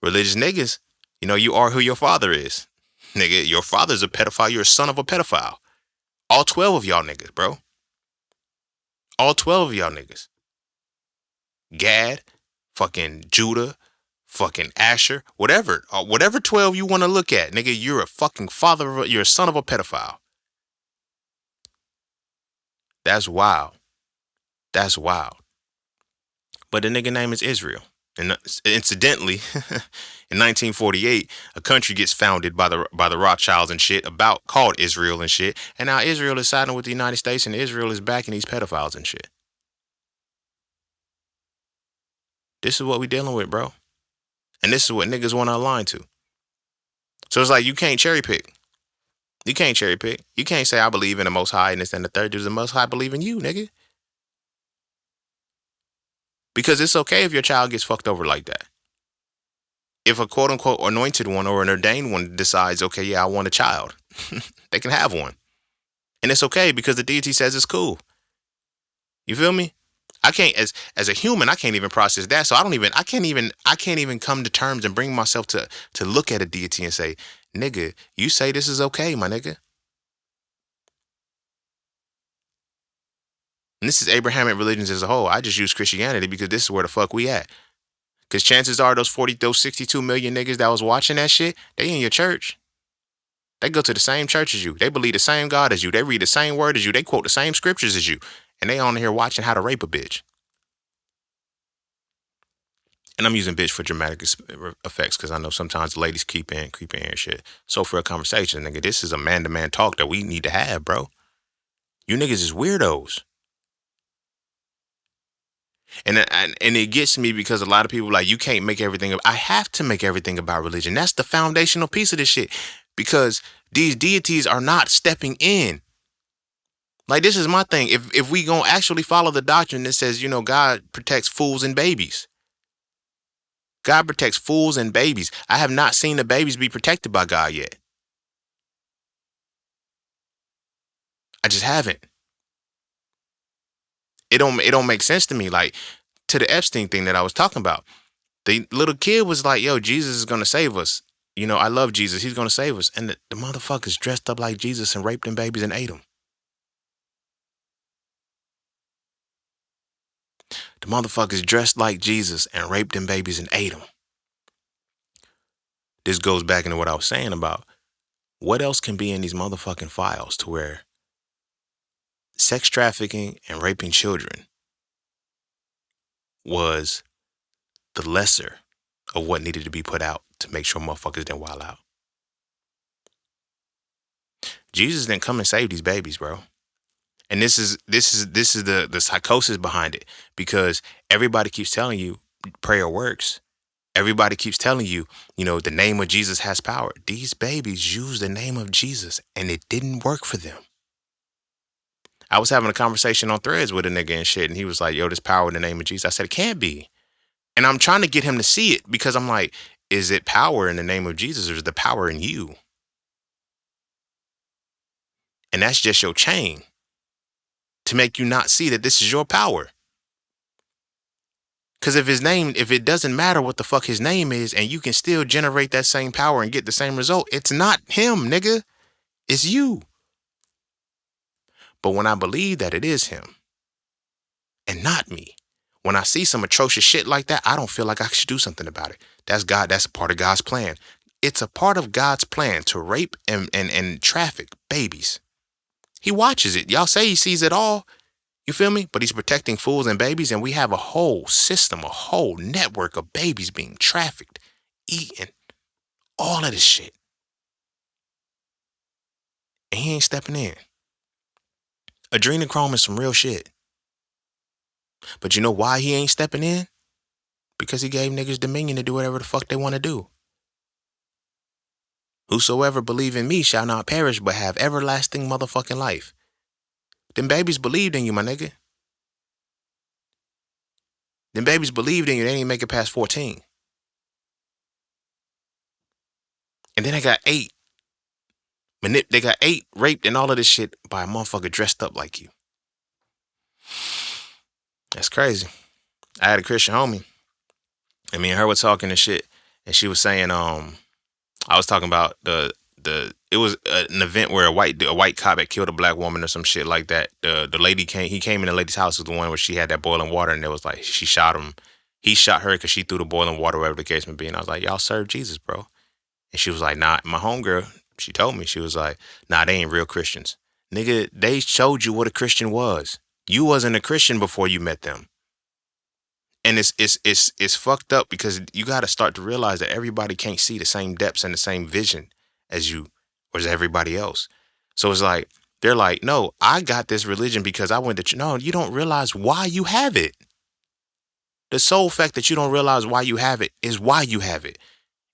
religious niggas, you are who your father is. Nigga, your father's a pedophile. You're a son of a pedophile. All 12 of y'all niggas, bro. All 12 of y'all niggas. Gad, fucking Judah, fucking Asher, whatever. Whatever 12 you want to look at, nigga, you're a fucking you're a son of a pedophile. That's wild. That's wild. But the nigga name is Israel. And incidentally, in 1948, a country gets founded by the Rothschilds and shit called Israel and shit. And now Israel is siding with the United States and Israel is backing these pedophiles and shit. This is what we dealing with, bro. And this is what niggas want to align to. So it's like you can't cherry pick. You can't cherry pick. You can't say I believe in the Most High and this and the third. Does the Most High believe in you, nigga? Because it's okay if your child gets fucked over like that. If a quote unquote anointed one or an ordained one decides, okay, yeah, I want a child, they can have one. And it's okay because the deity says it's cool. You feel me? I can't, as a human, I can't even process that. So I can't even come to terms and bring myself to look at a deity and say, nigga, you say this is okay, my nigga. And this is Abrahamic religions as a whole. I just use Christianity because this is where the fuck we at. Because chances are those 62 million niggas that was watching that shit, they in your church. They go to the same church as you. They believe the same God as you. They read the same word as you. They quote the same scriptures as you. And they on here watching how to rape a bitch. And I'm using bitch for dramatic effects because I know sometimes ladies creep in and shit. So for a conversation, nigga, this is a man-to-man talk that we need to have, bro. You niggas is weirdos. And it gets me because a lot of people like, you can't make everything. I have to make everything about religion. That's the foundational piece of this shit. Because these deities are not stepping in. Like, this is my thing. If we gonna actually follow the doctrine that says, God protects fools and babies. God protects fools and babies. I have not seen the babies be protected by God yet. I just haven't. It don't make sense to me. Like, to the Epstein thing that I was talking about. The little kid was like, yo, Jesus is gonna save us. I love Jesus. He's gonna save us. And the motherfuckers dressed up like Jesus and raped them babies and ate them. The motherfuckers dressed like Jesus and raped them babies and ate them. This goes back into what I was saying about what else can be in these motherfucking files to where sex trafficking and raping children was the lesser of what needed to be put out to make sure motherfuckers didn't wild out. Jesus didn't come and save these babies, bro. And this is the psychosis behind it, because everybody keeps telling you prayer works. Everybody keeps telling you, the name of Jesus has power. These babies use the name of Jesus and it didn't work for them. I was having a conversation on Threads with a nigga and shit, and he was like, yo, there's power in the name of Jesus. I said, it can't be. And I'm trying to get him to see it because I'm like, is it power in the name of Jesus or is the power in you? And that's just your chain to make you not see that this is your power. Because if it doesn't matter what the fuck his name is and you can still generate that same power and get the same result, it's not him, nigga. It's you. But when I believe that it is him and not me, when I see some atrocious shit like that, I don't feel like I should do something about it. That's God. That's a part of God's plan. It's a part of God's plan to rape and traffic babies. He watches it. Y'all say he sees it all. You feel me? But he's protecting fools and babies, and we have a whole system, a whole network of babies being trafficked, eaten, all of this shit. And he ain't stepping in. Adrenochrome is some real shit. But you know why he ain't stepping in? Because he gave niggas dominion to do whatever the fuck they want to do. Whosoever believe in me shall not perish but have everlasting motherfucking life. Them babies believed in you, my nigga. Them babies believed in you. They didn't make it past 14. And then they got 8. They got 8 raped and all of this shit by a motherfucker dressed up like you. That's crazy. I had a Christian homie, and me and her were talking and shit, and she was saying, I was talking about it was an event where a white cop had killed a black woman or some shit like that. The lady he came in the lady's house, was the one where she had that boiling water, and it was like she shot him. He shot her because she threw the boiling water, whatever the case may be. And I was like, y'all serve Jesus, bro. And she was like, nah. My homegirl, she told me, she was like, nah, they ain't real Christians. Nigga, they showed you what a Christian was. You wasn't a Christian before you met them. And it's fucked up because you got to start to realize that everybody can't see the same depths and the same vision as you or as everybody else. So it's like, they're like, no, I got this religion because I went to, no, you don't realize why you have it. The sole fact that you don't realize why you have it is why you have it.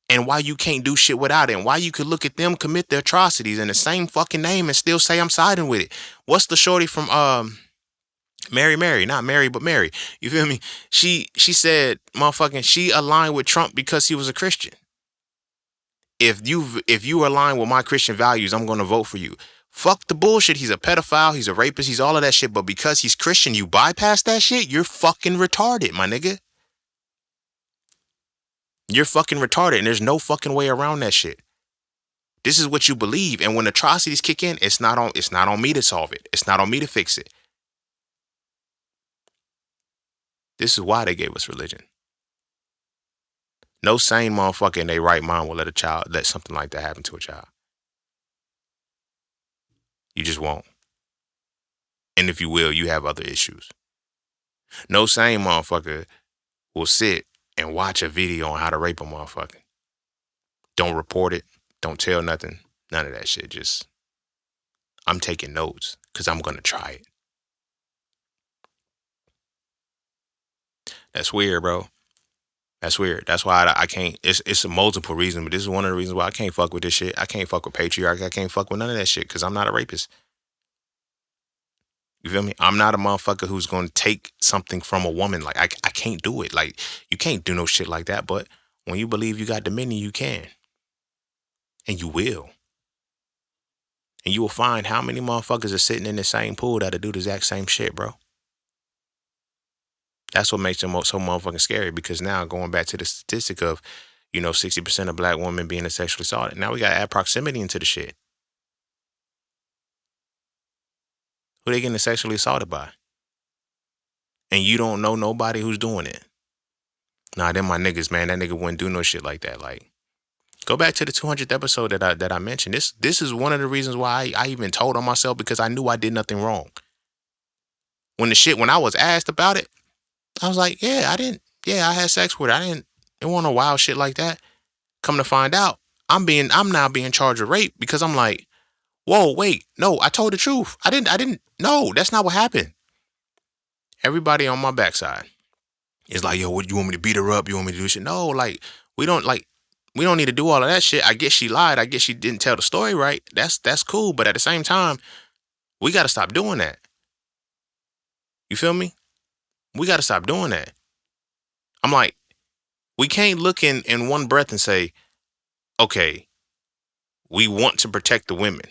And why you can't do shit without it. And why you could look at them commit their atrocities in the same fucking name and still say I'm siding with it. What's the shorty from Mary, not Mary, but Mary. You feel me? She said, motherfucking, she aligned with Trump because he was a Christian. If you align with my Christian values, I'm gonna vote for you. Fuck the bullshit. He's a pedophile, he's a rapist, he's all of that shit. But because he's Christian, you bypass that shit, you're fucking retarded, my nigga. You're fucking retarded, and there's no fucking way around that shit. This is what you believe, and when atrocities kick in, it's not on me to solve it. It's not on me to fix it. This is why they gave us religion. No sane motherfucker in their right mind will let something like that happen to a child. You just won't. And if you will, you have other issues. No sane motherfucker will sit and watch a video on how to rape a motherfucker. Don't report it. Don't tell nothing. None of that shit. Just, I'm taking notes because I'm going to try it. That's weird, bro. That's weird. That's why I can't. It's a multiple reasons, but this is one of the reasons why I can't fuck with this shit. I can't fuck with patriarchy. I can't fuck with none of that shit because I'm not a rapist. You feel me? I'm not a motherfucker who's going to take something from a woman. Like, I can't do it. Like, you can't do no shit like that. But when you believe you got dominion, you can. And you will. And you will find how many motherfuckers are sitting in the same pool that'll do the exact same shit, bro. That's what makes them so motherfucking scary, because now going back to the statistic of, 60% of black women being sexually assaulted. Now we got to add proximity into the shit. Who they getting sexually assaulted by? And you don't know nobody who's doing it. Nah, them my niggas, man. That nigga wouldn't do no shit like that. Like, go back to the 200th episode that I mentioned. This is one of the reasons why I even told on myself, because I knew I did nothing wrong. When I was asked about it, I was like, I had sex with her. It wasn't no wild shit like that. Come to find out, I'm now being charged with rape, because I'm like, whoa, wait, no, I told the truth. I didn't, no, that's not what happened. Everybody on my backside is like, yo, what, you want me to beat her up? You want me to do shit? No, like, we don't need to do all of that shit. I guess she lied. I guess she didn't tell the story right. That's cool. But at the same time, we got to stop doing that. You feel me? We got to stop doing that. I'm like, we can't look in one breath and say, okay, we want to protect the women.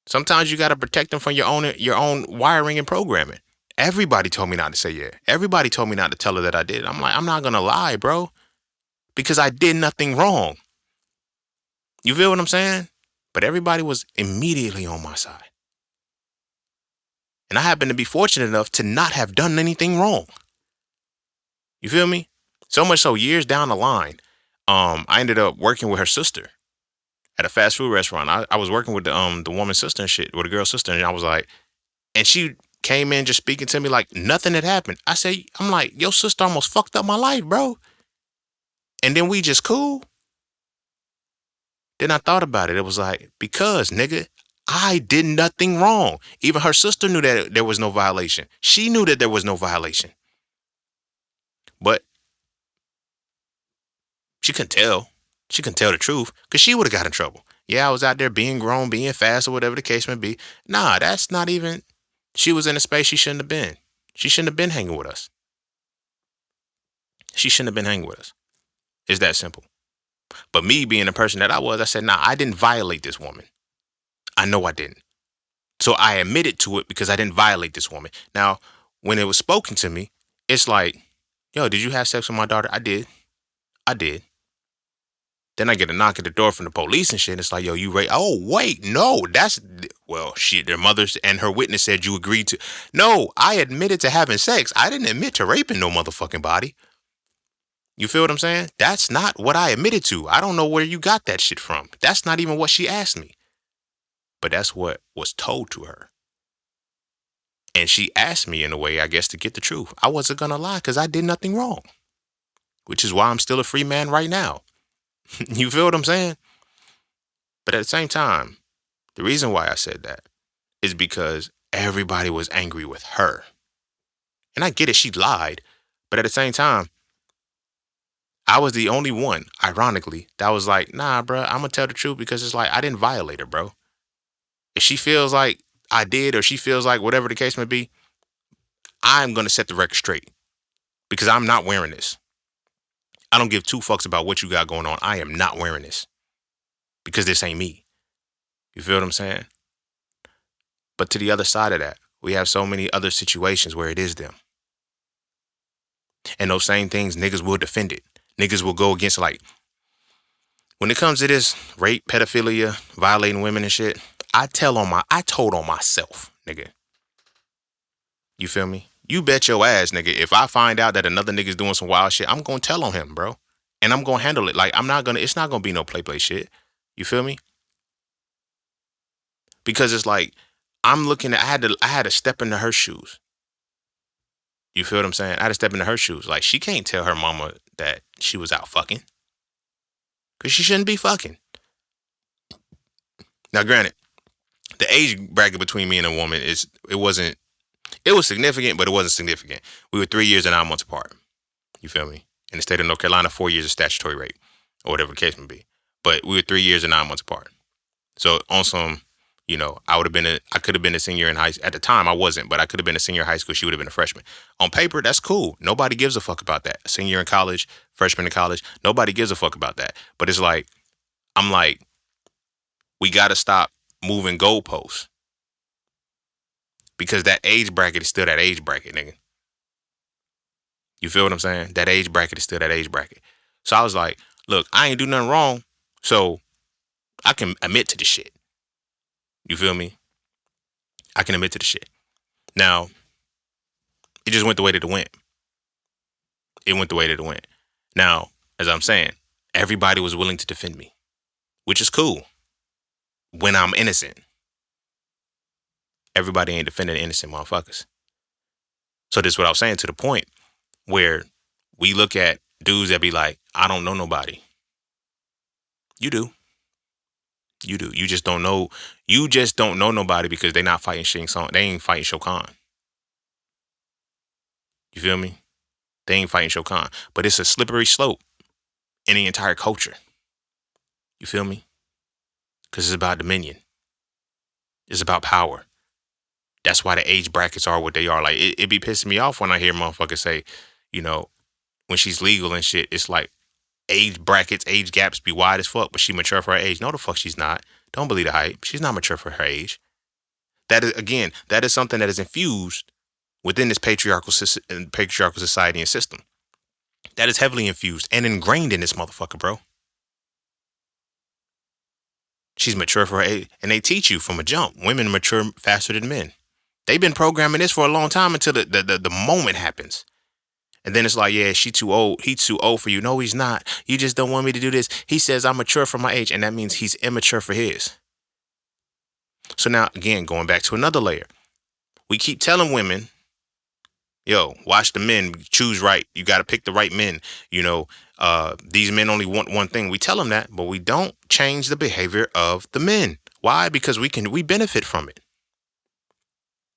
Sometimes you got to protect them from your own wiring and programming. Everybody told me not to say yeah. Everybody told me not to tell her that I did. I'm like, I'm not going to lie, bro, because I did nothing wrong. You feel what I'm saying? But everybody was immediately on my side. And I happen to be fortunate enough to not have done anything wrong. You feel me? So much so, years down the line, I ended up working with her sister. at a fast food restaurant. I was working with the woman's sister and shit, with the girl's sister, and I was like, and she came in just speaking to me like nothing had happened. I'm like, your sister almost fucked up my life, bro. And then we just cool. Then I thought about it. It was like, because, nigga, I did nothing wrong. Even her sister knew that there was no violation. She knew that there was no violation. But she couldn't tell. She couldn't tell the truth because she would have got in trouble. Yeah, I was out there being grown, being fast, or whatever the case may be. Nah, that's not even. She was in a space she shouldn't have been. She shouldn't have been hanging with us. She shouldn't have been hanging with us. It's that simple. But me being the person that I was, I said, nah, I didn't violate this woman. I know I didn't. So I admitted to it because I didn't violate this woman. Now, when it was spoken to me, it's like, yo, did you have sex with my daughter? I did. I did. Then I get a knock at the door from the police and shit. And it's like, yo, you raped. Oh, wait, no, well, shit, their mothers and her witness said you agreed to. No, I admitted to having sex. I didn't admit to raping no motherfucking body. You feel what I'm saying? That's not what I admitted to. I don't know where you got that shit from. That's not even what she asked me. But that's what was told to her. And she asked me in a way, I guess, to get the truth. I wasn't going to lie because I did nothing wrong. Which is why I'm still a free man right now. You feel what I'm saying? But at the same time, the reason why I said that is because everybody was angry with her. And I get it, she lied. But at the same time, I was the only one, ironically, that was like, nah, bro, I'm going to tell the truth because it's like, I didn't violate her, bro. If she feels like I did or she feels like whatever the case may be, I'm going to set the record straight because I'm not wearing this. I don't give two fucks about what you got going on. I am not wearing this because this ain't me. You feel what I'm saying? But to the other side of that, we have so many other situations where it is them. And those same things, niggas will defend it. Niggas will go against, like, when it comes to this rape, pedophilia, violating women and shit, I told on myself, nigga. You feel me? You bet your ass, nigga, if I find out that another nigga's doing some wild shit, I'm going to tell on him, bro. And I'm going to handle it. Like, it's not going to be no play shit. You feel me? Because it's like, I had to step into her shoes. You feel what I'm saying? I had to step into her shoes. Like, she can't tell her mama that she was out fucking. Because she shouldn't be fucking. Now, granted, the age bracket between me and a woman it was significant, but it wasn't significant. We were 3 years and 9 months apart. You feel me? In the state of North Carolina, 4 years of statutory rape, or whatever the case may be. But we were 3 years and 9 months apart. So on some, I could have been a senior in high school. At the time, I wasn't, but I could have been a senior in high school. She would have been a freshman. On paper, that's cool. Nobody gives a fuck about that. A senior in college, freshman in college, nobody gives a fuck about that. But it's like, I'm like, we got to stop moving goalposts. Because that age bracket is still that age bracket, nigga. You feel what I'm saying? That age bracket is still that age bracket. So I was like, look, I ain't do nothing wrong, so I can admit to the shit. You feel me? I can admit to the shit. Now, it just went the way that it went. It went the way that it went. Now, as I'm saying, everybody was willing to defend me, which is cool when I'm innocent. Everybody ain't defending innocent motherfuckers. So this is what I was saying, to the point where we look at dudes that be like, I don't know nobody. You do. You do. You just don't know. You just don't know nobody because they not fighting Shing Song. They ain't fighting Shokan. You feel me? They ain't fighting Shokan. But it's a slippery slope in the entire culture. You feel me? Because it's about dominion. It's about power. That's why the age brackets are what they are. Like, it be pissing me off when I hear motherfuckers say, when she's legal and shit, it's like age brackets, age gaps be wide as fuck, but she mature for her age. No, the fuck she's not. Don't believe the hype. She's not mature for her age. That is something that is infused within this patriarchal society and system. That is heavily infused and ingrained in this motherfucker, bro. She's mature for her age. And they teach you from a jump. Women mature faster than men. They've been programming this for a long time until the moment happens. And then it's like, yeah, she too old. He's too old for you. No, he's not. You just don't want me to do this. He says I'm mature for my age, and that means he's immature for his. So now, again, going back to another layer. We keep telling women, yo, watch the men, choose right. You got to pick the right men. These men only want one thing. We tell them that, but we don't change the behavior of the men. Why? Because we benefit from it.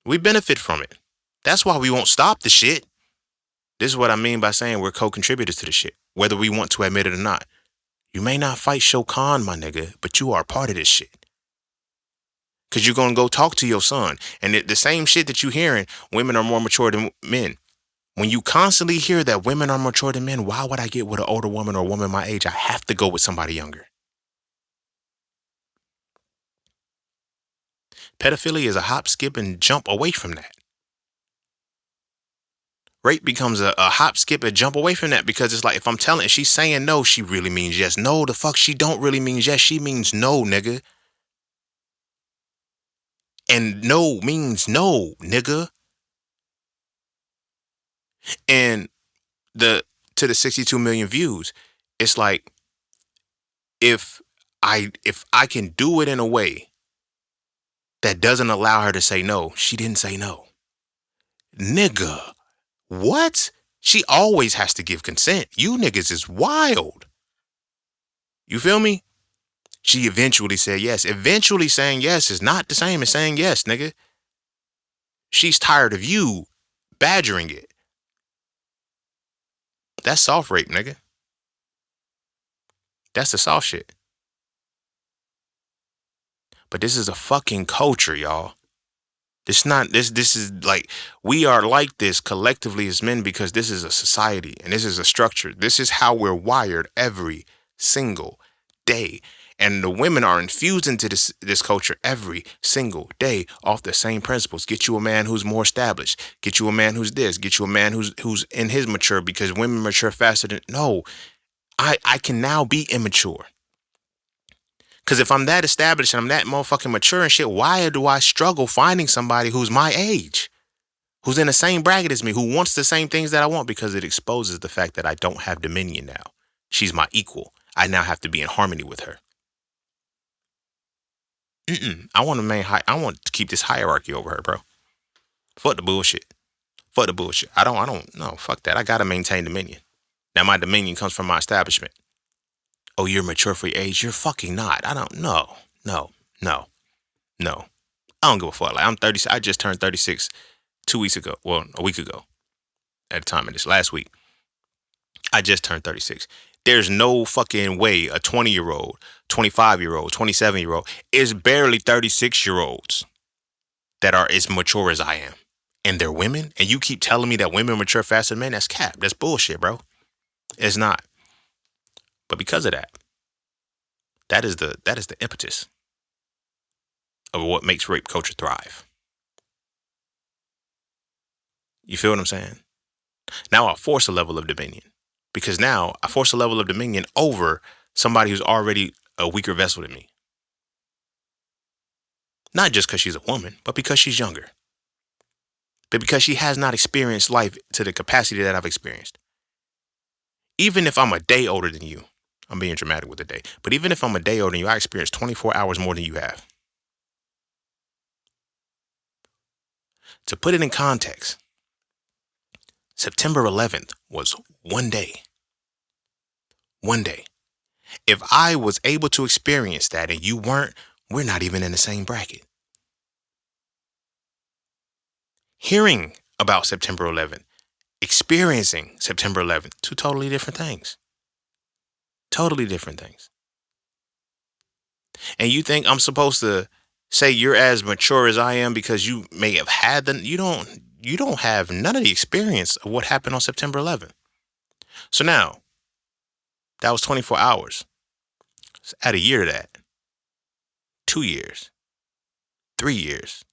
We benefit from it. That's why we won't stop the shit. This is what I mean by saying we're co-contributors to the shit, whether we want to admit it or not. You may not fight Shokan, my nigga, but you are a part of this shit. Because you're going to go talk to your son. And the same shit that you're hearing, women are more mature than men. When you constantly hear that women are mature than men, why would I get with an older woman or a woman my age? I have to go with somebody younger. Pedophilia is a hop, skip, and jump away from that. Rape becomes a hop, skip, and jump away from that, because it's like, if she's saying no, she really means yes. No, the fuck, she don't really mean yes. She means no, nigga. And no means no, nigga. And to the 62 million views, it's like, if I can do it in a way that doesn't allow her to say no, she didn't say no. Nigga, what? She always has to give consent. You niggas is wild. You feel me? She eventually said yes. Eventually saying yes is not the same as saying yes, nigga. She's tired of you badgering it. That's soft rape, nigga. That's the soft shit. But this is a fucking culture, y'all. This is like, we are like this collectively as men because this is a society and this is a structure. This is how we're wired every single day. And the women are infused into this culture every single day off the same principles. Get you a man who's more established. Get you a man who's this. Get you a man who's in his mature, because women mature faster than... No, I can now be immature. Because if I'm that established and I'm that motherfucking mature and shit, why do I struggle finding somebody who's my age? Who's in the same bracket as me, who wants the same things that I want? Because it exposes the fact that I don't have dominion now. She's my equal. I now have to be in harmony with her. I want to keep this hierarchy over her, bro. Fuck the bullshit. Fuck the bullshit. I don't, no, fuck that. I got to maintain dominion. Now my dominion comes from my establishment. Oh, you're mature for your age? You're fucking not. I don't know. No. I don't give a fuck. Like, I'm 30. I just turned 36 2 weeks ago. Well, a week ago. At the time of this, last week. I just turned 36. There's no fucking way a 20-year-old, 25-year-old, 27-year-old is barely 36-year-olds that are as mature as I am. And they're women? And you keep telling me that women mature faster than men? That's cap. That's bullshit, bro. It's not. But because of that, that is the impetus of what makes rape culture thrive. You feel what I'm saying? Now I'll force a level of dominion. Because now I force a level of dominion over somebody who's already a weaker vessel than me. Not just because she's a woman, but because she's younger. But because she has not experienced life to the capacity that I've experienced. Even if I'm a day older than you, I'm being dramatic with the day, but even if I'm a day older than you, I experienced 24 hours more than you have. To put it in context, September 11th was one day. One day. If I was able to experience that and you weren't, we're not even in the same bracket. Hearing about September 11th, experiencing September 11th, two totally different things. Totally different things. And you think I'm supposed to say you're as mature as I am because you may have had you don't have none of the experience of what happened on September 11th. So now, that was 24 hours. Let's add a year to that. 2 years. 3 years.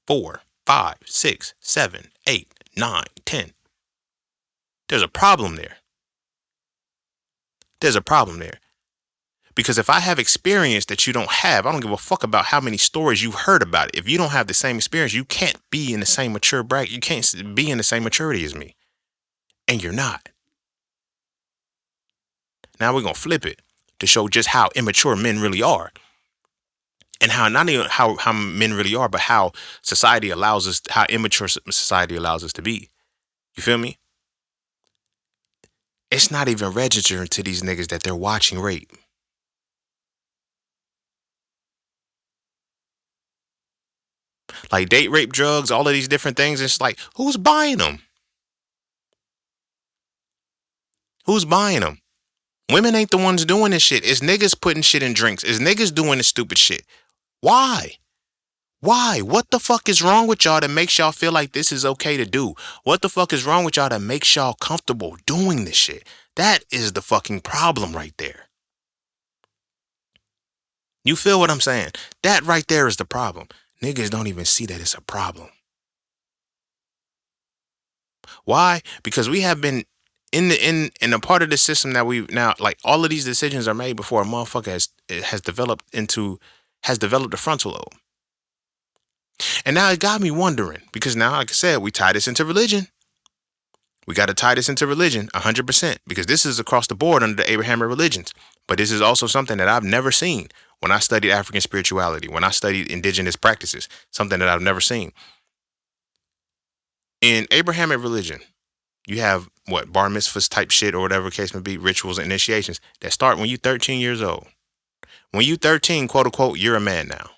4, 5, 6, 7, 8, 9, 10. There's a problem there. There's a problem there. Because if I have experience that you don't have, I don't give a fuck about how many stories you've heard about it. If you don't have the same experience, you can't be in the same mature bracket. You can't be in the same maturity as me. and you're not. Now we're gonna flip it to show just how immature men really are, and how not even how men really are, but how society allows us, how immature society allows us to be. You feel me? It's not even registering to these niggas that they're watching rape. Like date rape, drugs, all of these different things. It's like, who's buying them? Who's buying them? Women ain't the ones doing this shit. It's niggas putting shit in drinks. It's niggas doing this stupid shit. Why? Why? What the fuck is wrong with y'all that makes y'all feel like this is okay to do? What the fuck is wrong with y'all that makes y'all comfortable doing this shit? That is the fucking problem right there. You feel what I'm saying? That right there is the problem. Niggas don't even see that it's a problem. Why? Because we have been in a part of the system that we now, like, all of these decisions are made before a motherfucker has developed a frontal lobe. And now it got me wondering, because now, like I said, we tie this into religion. We got to tie this into religion 100%, because this is across the board under the Abrahamic religions. But this is also something that I've never seen when I studied African spirituality, when I studied indigenous practices, something that I've never seen. In Abrahamic religion, you have what, bar mitzvahs type shit or whatever the case may be, rituals and initiations that start when you're 13 years old. When you 13, quote unquote, you're a man now.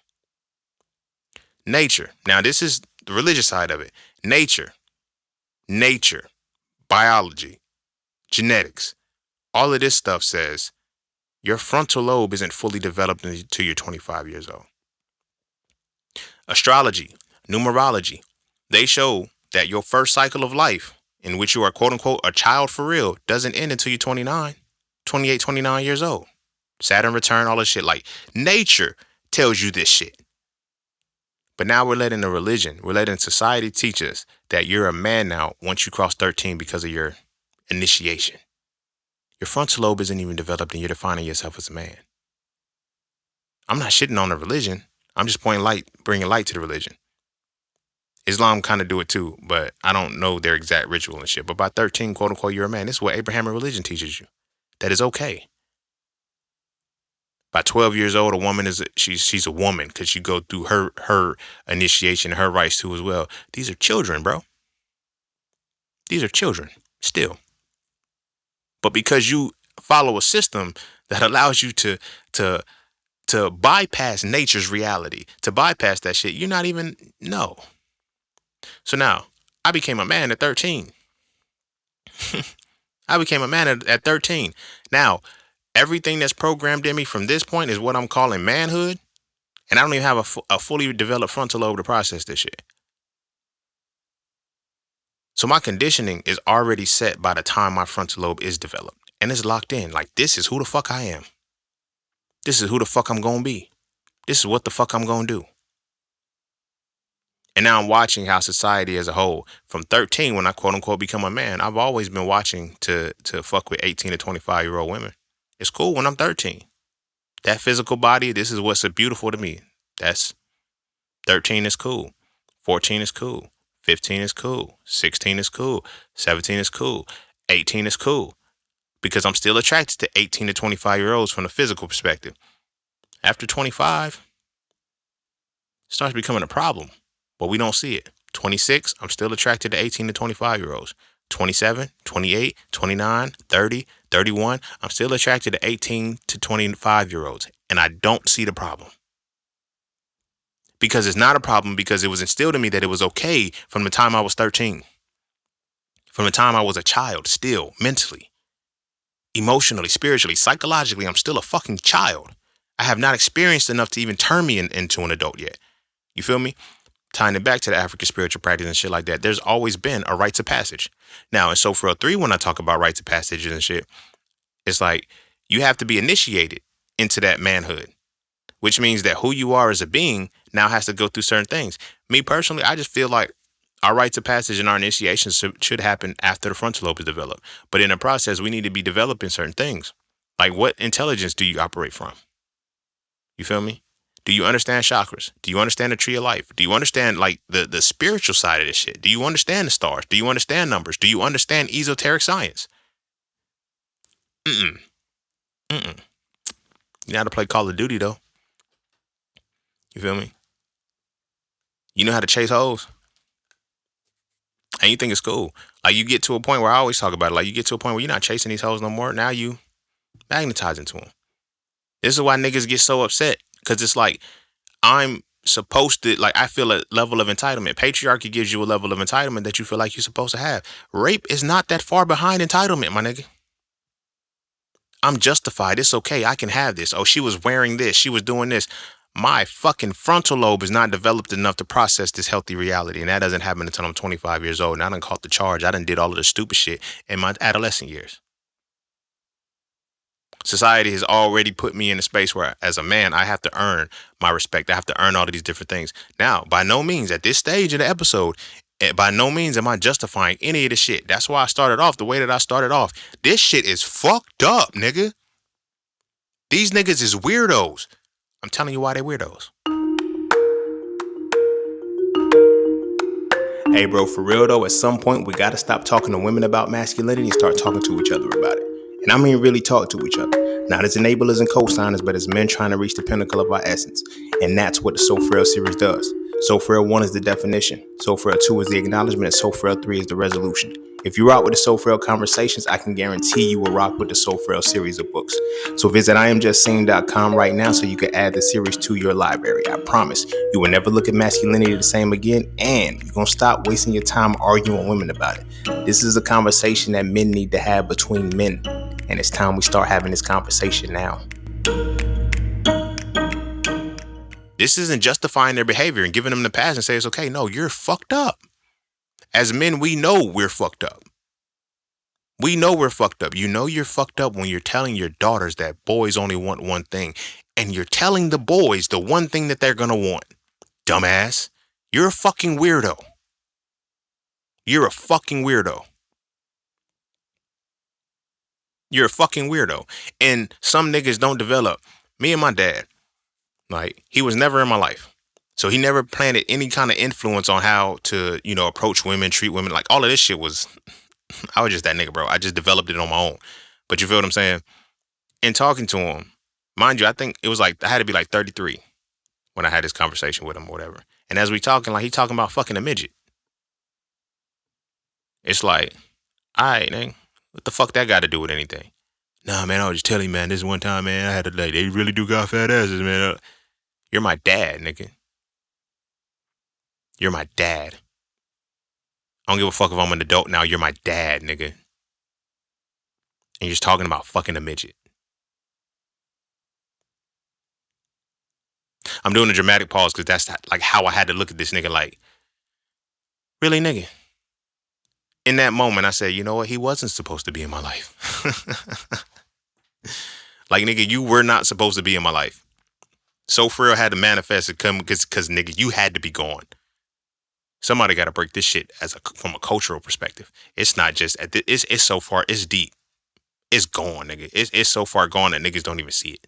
Nature. Now, this is the religious side of it. Nature, biology, genetics, all of this stuff says your frontal lobe isn't fully developed until you're 25 years old. Astrology, numerology, they show that your first cycle of life, in which you are quote unquote a child for real, doesn't end until you're 28, 29 years old. Saturn return, all this shit. Like, nature tells you this shit. But now we're letting society teach us that you're a man now once you cross 13 because of your initiation. Your frontal lobe isn't even developed and you're defining yourself as a man. I'm not shitting on the religion. I'm just bringing light to the religion. Islam kind of do it too, but I don't know their exact ritual and shit. But by 13, quote unquote, you're a man. This is what Abrahamic religion teaches you. That is okay. By 12 years old, a woman she's a woman because you go through her initiation, her rights too as well. These are children, bro. These are children still. But because you follow a system that allows you to bypass nature's reality, to bypass that shit, you're not even, no. So now, I became a man at 13. I became a man at 13. Now, everything that's programmed in me from this point is what I'm calling manhood. And I don't even have a fully developed frontal lobe to process this shit. So my conditioning is already set by the time my frontal lobe is developed. And it's locked in. Like, this is who the fuck I am. This is who the fuck I'm going to be. This is what the fuck I'm going to do. And now I'm watching how society as a whole, from 13, when I quote unquote become a man, I've always been watching to fuck with 18 to 25-year-old women. It's cool when I'm 13. That physical body, this is what's beautiful to me. That's 13 is cool. 14 is cool. 15 is cool. 16 is cool. 17 is cool. 18 is cool. Because I'm still attracted to 18 to 25-year-olds from the physical perspective. After 25, it starts becoming a problem. But we don't see it. 26, I'm still attracted to 18 to 25-year-olds. 27, 28, 29, 30, 31, I'm still attracted to 18 to 25-year-olds. And I don't see the problem. Because it's not a problem, because it was instilled in me that it was okay from the time I was 13. From the time I was a child, still, mentally, emotionally, spiritually, psychologically, I'm still a fucking child. I have not experienced enough to even turn me into an adult yet. You feel me? Tying it back to the African spiritual practice and shit like that, there's always been a rites of passage. Now, in So Frail 3, when I talk about rites of passage and shit, it's like you have to be initiated into that manhood, which means that who you are as a being now has to go through certain things. Me personally, I just feel like our rites of passage and our initiations should happen after the frontal lobe is developed. But in the process, we need to be developing certain things. Like, what intelligence do you operate from? You feel me? Do you understand chakras? Do you understand the tree of life? Do you understand like the spiritual side of this shit? Do you understand the stars? Do you understand numbers? Do you understand esoteric science? Mm-mm. Mm-mm. You know how to play Call of Duty though. You feel me? You know how to chase hoes. And you think it's cool. Like you get to a point where I always talk about it. Like you get to a point where you're not chasing these hoes no more. Now you magnetizing to them. This is why niggas get so upset. Cause it's like I'm supposed to, like I feel a level of entitlement. Patriarchy gives you a level of entitlement that you feel like you're supposed to have. Rape is not that far behind entitlement, my nigga. I'm justified. It's okay. I can have this. Oh, she was wearing this. She was doing this. My fucking frontal lobe is not developed enough to process this healthy reality. And that doesn't happen until I'm 25 years old. And I done caught the charge. I done did all of the stupid shit in my adolescent years. Society has already put me in a space where, as a man, I have to earn my respect. I have to earn all of these different things. Now, by no means, at this stage of the episode, by no means am I justifying any of this shit. That's why I started off the way that I started off. This shit is fucked up, nigga. These niggas is weirdos. I'm telling you why they weirdos. Hey, bro, for real though, at some point we gotta stop talking to women about masculinity and start talking to each other about it. And I mean really talk to each other. Not as enablers and co-signers, but as men trying to reach the pinnacle of our essence. And that's what the So Frail series does. So Frail 1 is the definition. So Frail 2 is the acknowledgement. And So Frail 3 is the resolution. If you rock with the So Frail conversations, I can guarantee you will rock with the So Frail series of books. So visit IamJustSaying.com right now so you can add the series to your library. I promise you will never look at masculinity the same again, and you're going to stop wasting your time arguing with women about it. This is a conversation that men need to have between men, and it's time we start having this conversation now. This isn't justifying their behavior and giving them the pass and say it's okay. No, you're fucked up. As men, we know we're fucked up. We know we're fucked up. You know you're fucked up when you're telling your daughters that boys only want one thing. And you're telling the boys the one thing that they're going to want. Dumbass. You're a fucking weirdo. You're a fucking weirdo. You're a fucking weirdo. And some niggas don't develop. Me and my dad, like, he was never in my life. So he never planted any kind of influence on how to, approach women, treat women. Like, all of this shit was, I was just that nigga, bro. I just developed it on my own. But you feel what I'm saying? In talking to him, mind you, I think it was like, I had to be like 33 when I had this conversation with him or whatever. And as we talking, like, he talking about fucking a midget. It's like, all right, nigga, what the fuck that got to do with anything? Nah, man, I was just telling you, man, this one time, man, I had to, like, they really do got fat asses, man. You're my dad, nigga. You're my dad. I don't give a fuck if I'm an adult now. You're my dad, nigga. And you're just talking about fucking a midget. I'm doing a dramatic pause because that's like how I had to look at this nigga like, really, nigga? In that moment, I said, you know what? He wasn't supposed to be in my life. Like, nigga, you were not supposed to be in my life. So Frail had to manifest and come because nigga, you had to be gone. Somebody got to break this shit from a cultural perspective. It's not just, it's so far, it's deep. It's gone, nigga. It's so far gone that niggas don't even see it.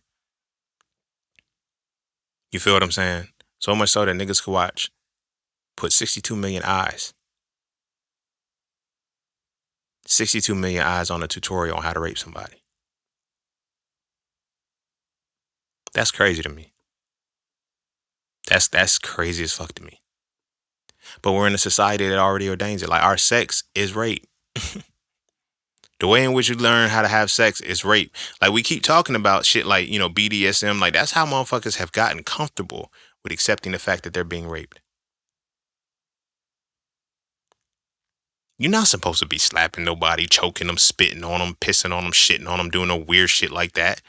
You feel what I'm saying? So much so that niggas could watch. Put 62 million eyes. 62 million eyes on a tutorial on how to rape somebody. That's crazy to me. That's crazy as fuck to me. But we're in a society that already ordains it. Like, our sex is rape. The way in which you learn how to have sex is rape. Like, we keep talking about shit like, BDSM. Like, that's how motherfuckers have gotten comfortable with accepting the fact that they're being raped. You're not supposed to be slapping nobody, choking them, spitting on them, pissing on them, shitting on them, doing no weird shit like that.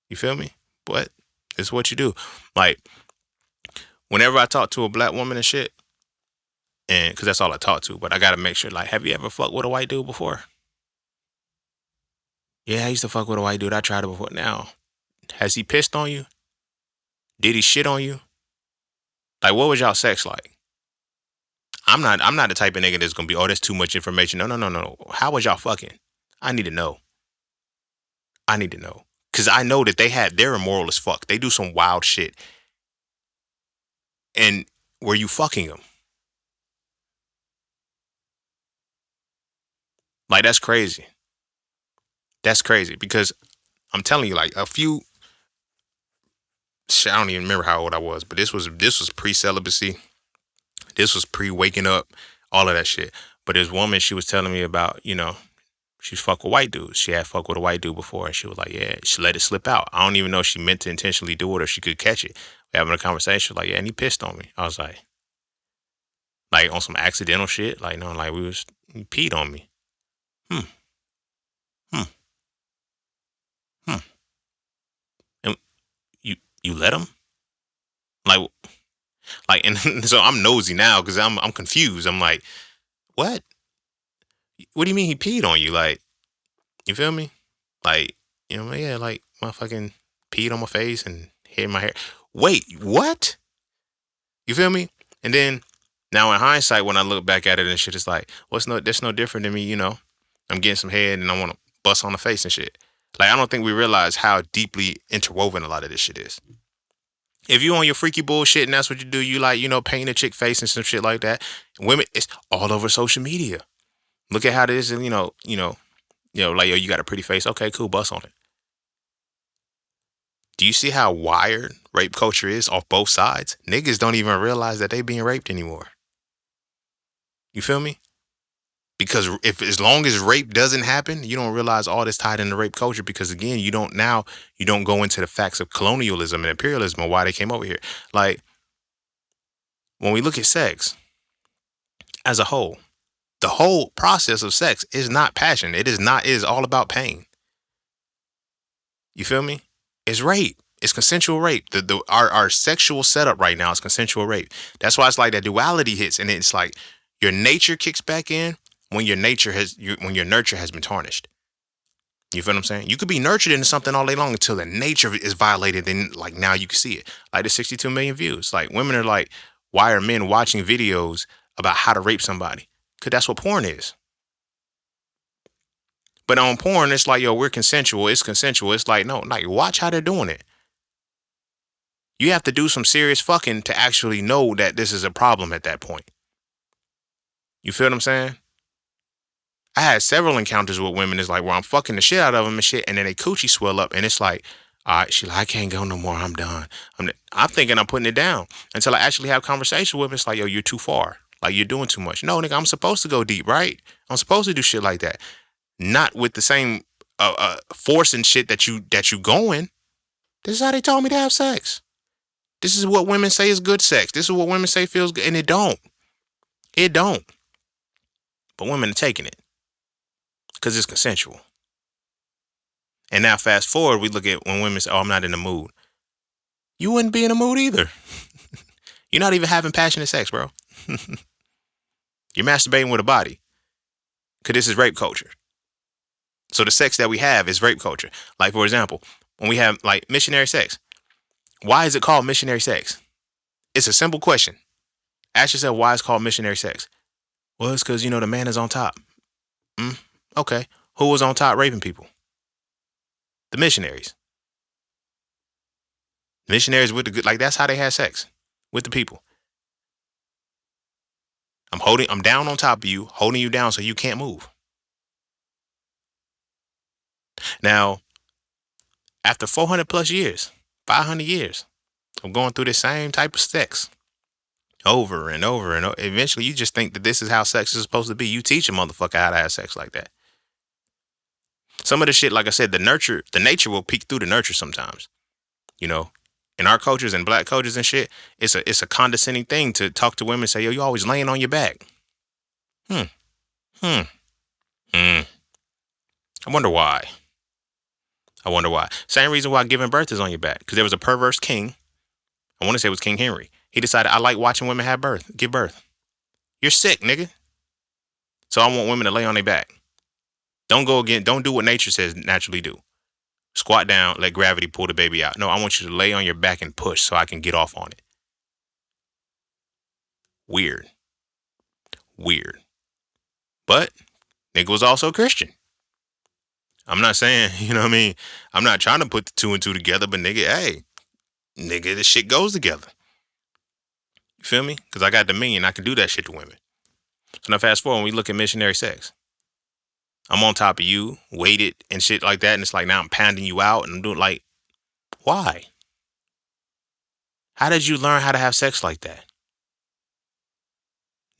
You feel me? But it's what you do. Like, whenever I talk to a black woman and shit, and because that's all I talk to, but I got to make sure, like, have you ever fucked with a white dude before? Yeah, I used to fuck with a white dude. I tried it before. Now, has he pissed on you? Did he shit on you? Like, what was y'all sex like? I'm not the type of nigga that's going to be, oh, that's too much information. No. How was y'all fucking? I need to know. Because I know that they're immoral as fuck. They do some wild shit. And were you fucking them? Like, that's crazy. That's crazy. Because I'm telling you, like, a few, shit, I don't even remember how old I was, but this was pre-celibacy. This was pre-waking up, all of that shit. But this woman, she was telling me about, she's fuck with white dudes. She had fuck with a white dude before, and she was like, yeah, she let it slip out. I don't even know if she meant to intentionally do it or she could catch it. We having a conversation, she was like, yeah, and he pissed on me. I was like on some accidental shit. Like, no, like he peed on me. Hmm, hmm, hmm. And you let him? Like, and so I'm nosy now because I'm confused. I'm like, what? What do you mean he peed on you? Like, you feel me? Like, yeah, like motherfucking peed on my face and hit my hair. Wait, what? You feel me? And then now in hindsight, when I look back at it and shit, it's like, that's no different than me, I'm getting some head and I want to bust on the face and shit. Like, I don't think we realize how deeply interwoven a lot of this shit is. If you on your freaky bullshit and that's what you do, you like, paint a chick face and some shit like that. Women, it's all over social media. Look at how this is, like, yo, you got a pretty face. Okay, cool, bust on it. Do you see how wired rape culture is off both sides? Niggas don't even realize that they being raped anymore. You feel me? Because as long as rape doesn't happen, you don't realize all this tied into rape culture. Because again, you don't go into the facts of colonialism and imperialism and why they came over here. Like, when we look at sex as a whole, the whole process of sex is not passion. It is all about pain. You feel me? It's rape. It's consensual rape. Our sexual setup right now is consensual rape. That's why it's like that duality hits, and it's like your nature kicks back in when your nurture has been tarnished. You feel what I'm saying? You could be nurtured into something all day long until the nature is violated. Then, like, now you can see it. Like the 62 million views. Like, women are like, why are men watching videos about how to rape somebody? Because that's what porn is. But on porn, it's like, yo, we're consensual. It's consensual. It's like, no, like, watch how they're doing it. You have to do some serious fucking to actually know that this is a problem at that point. You feel what I'm saying? I had several encounters with women. It's like where I'm fucking the shit out of them and shit, and then they coochie swell up, and it's like, all right, she like, I can't go no more. I'm done. I'm thinking I'm putting it down until I actually have conversation with them. It's like, yo, you're too far. Like, you're doing too much. No, nigga, I'm supposed to go deep, right? I'm supposed to do shit like that, not with the same force and shit that you going. This is how they told me to have sex. This is what women say is good sex. This is what women say feels good, and it don't. It don't. But women are taking it because it's consensual. And now fast forward, we look at when women say, oh, I'm not in the mood. You wouldn't be in the mood either. You're not even having passionate sex, bro. You're masturbating with a body. Because this is rape culture. So the sex that we have is rape culture. Like, for example, when we have, like, missionary sex. Why is it called missionary sex? It's a simple question. Ask yourself why it's called missionary sex. Well, it's because, the man is on top. Okay. Who was on top raping people? The missionaries. Missionaries with the good, like, that's how they had sex with the people. I'm down on top of you, holding you down so you can't move. Now, after 400 plus years, 500 years of going through the same type of sex over and over and over, eventually you just think that this is how sex is supposed to be. You teach a motherfucker how to have sex like that. Some of the shit, like I said, the nature will peek through the nurture sometimes. In our cultures and black cultures and shit, it's a condescending thing to talk to women and say, yo, you always laying on your back. I wonder why. Same reason why giving birth is on your back. Because there was a perverse king. I want to say it was King Henry. He decided, I like watching women give birth. You're sick, nigga. So I want women to lay on their back. Don't do what nature says naturally do. Squat down, let gravity pull the baby out. No, I want you to lay on your back and push so I can get off on it. Weird. But nigga was also Christian. I'm not saying, you know what I mean? I'm not trying to put the two and two together, but nigga, hey, nigga, this shit goes together. You feel me? Because I got dominion. I can do that shit to women. So now fast forward when we look at missionary sex. I'm on top of you, weighted and shit like that. And it's like now I'm pounding you out and I'm doing like, why? How did you learn how to have sex like that?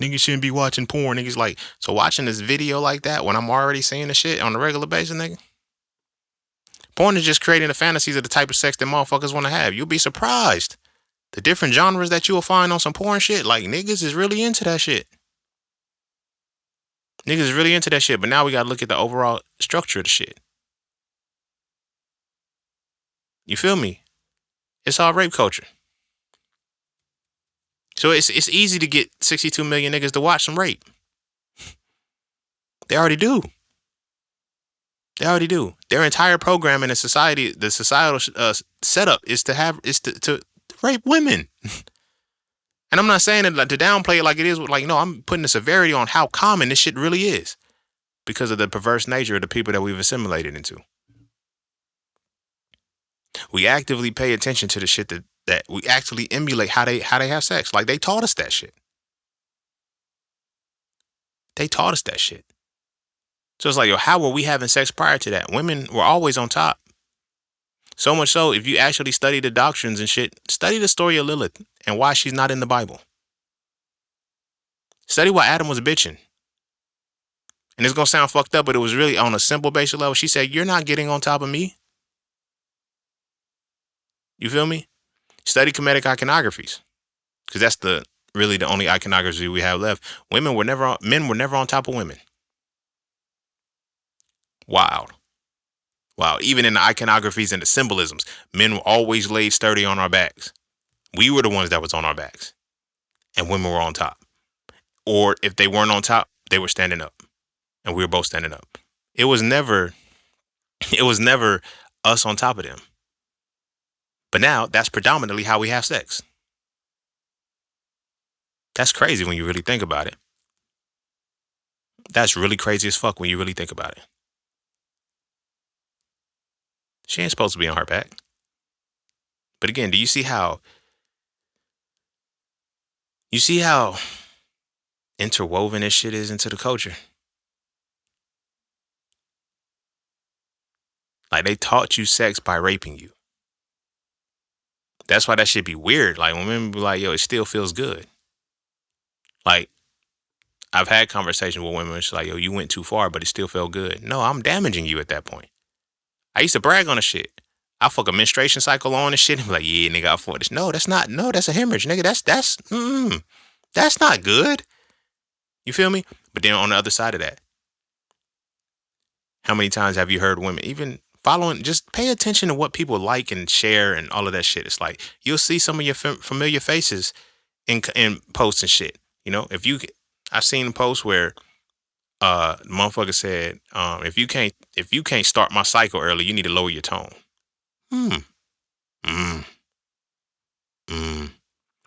Niggas shouldn't be watching porn. Niggas like, so watching this video like that when I'm already seeing the shit on a regular basis, nigga. Porn is just creating the fantasies of the type of sex that motherfuckers want to have. You'll be surprised. The different genres that you'll find on some porn shit, like niggas is really into that shit. Niggas is really into that shit, but now we gotta look at the overall structure of the shit. You feel me? It's all rape culture. So it's easy to get 62 million niggas to watch some rape. They already do. They already do. Their entire program in the society, the societal setup is to rape women. And I'm not saying it like to downplay it like it is. Like, no, I'm putting the severity on how common this shit really is because of the perverse nature of the people that we've assimilated into. We actively pay attention to the shit that we actually emulate how they have sex. Like they taught us that shit. They taught us that shit. So it's like, yo, how were we having sex prior to that? Women were always on top. So much so, if you actually study the doctrines and shit, study the story of Lilith and why she's not in the Bible. Study why Adam was bitching. And it's going to sound fucked up, but it was really on a simple basic level. She said, you're not getting on top of me. You feel me? Study comedic iconographies. Because that's really the only iconography we have left. Men were never on top of women. Wild. Wow. Even in the iconographies and the symbolisms, men were always laid sturdy on our backs. We were the ones that was on our backs. And women were on top. Or if they weren't on top, they were standing up. And we were both standing up. It was never us on top of them. But now that's predominantly how we have sex. That's crazy when you really think about it. That's really crazy as fuck when you really think about it. She ain't supposed to be on her back. But again, do you see how interwoven this shit is into the culture? Like they taught you sex by raping you. That's why that shit be weird. Like when women be like, yo, it still feels good. Like I've had conversations with women. It's like, yo, you went too far, but it still felt good. No, I'm damaging you at that point. I used to brag on the shit. I fuck a menstruation cycle on and shit and be like, yeah, nigga, I fought this. No, that's a hemorrhage, nigga. That's not good. You feel me? But then on the other side of that, how many times have you heard women even following, just pay attention to what people like and share and all of that shit. It's like, you'll see some of your familiar faces in posts and shit. You know, I've seen posts where motherfucker said, if you can't start my cycle early, you need to lower your tone.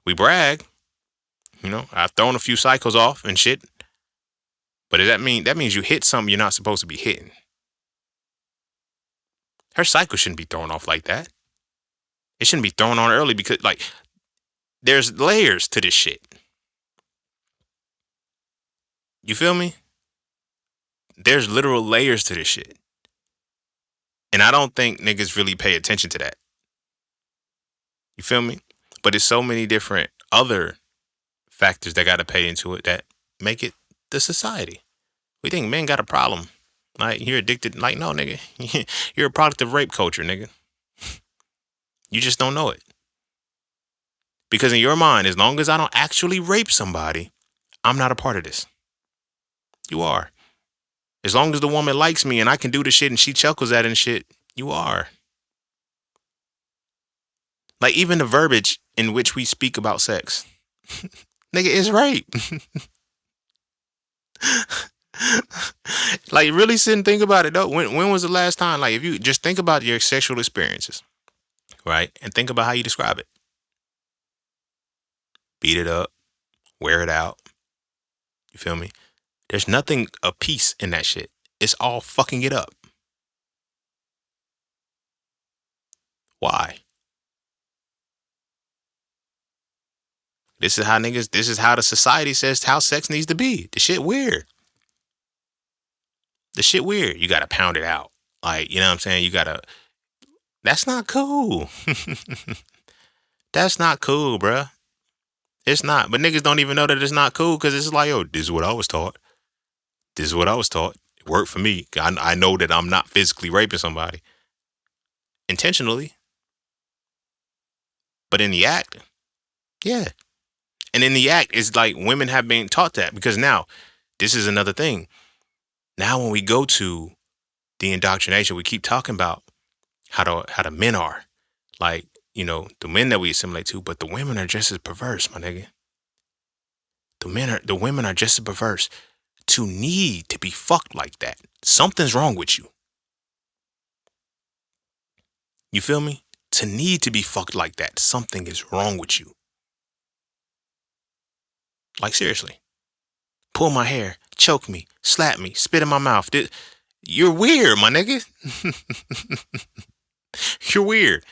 We brag, you know, I've thrown a few cycles off and shit. But does that means you hit something you're not supposed to be hitting? Her cycle shouldn't be thrown off like that. It shouldn't be thrown on early because, like, there's layers to this shit. You feel me? There's literal layers to this shit. And I don't think niggas really pay attention to that. You feel me? But there's so many different other factors that got to pay into it that make it the society. We think men got a problem. Like, you're addicted. Like, no, nigga. You're a product of rape culture, nigga. You just don't know it. Because in your mind, as long as I don't actually rape somebody, I'm not a part of this. You are. As long as the woman likes me and I can do the shit and she chuckles at it and shit, you are. Like, even the verbiage in which we speak about sex. Nigga, it's rape. Like, really sit and think about it, though. When was the last time? Like, if you just think about your sexual experiences, right? And think about how you describe it. Beat it up. Wear it out. You feel me? There's nothing of peace in that shit. It's all fucking it up. Why? This is how niggas. This is how the society says how sex needs to be. The shit weird. The shit weird. You gotta pound it out. Like, you know what I'm saying? You gotta. That's not cool. That's not cool, bruh. It's not. But niggas don't even know that it's not cool because it's like, yo, this is what I was taught. This is what I was taught. It worked for me. I know that I'm not physically raping somebody intentionally, but in the act, yeah. And in the act, it's like women have been taught that because now, this is another thing. Now, when we go to the indoctrination, we keep talking about how the men are, like, you know, the men that we assimilate to, but the women are just as perverse, my nigga. The women are just as perverse. To need to be fucked like that, something's wrong with you. You feel me? To need to be fucked like that, something is wrong with you. Like, seriously. Pull my hair, choke me, slap me, spit in my mouth. You're weird, my nigga. You're weird.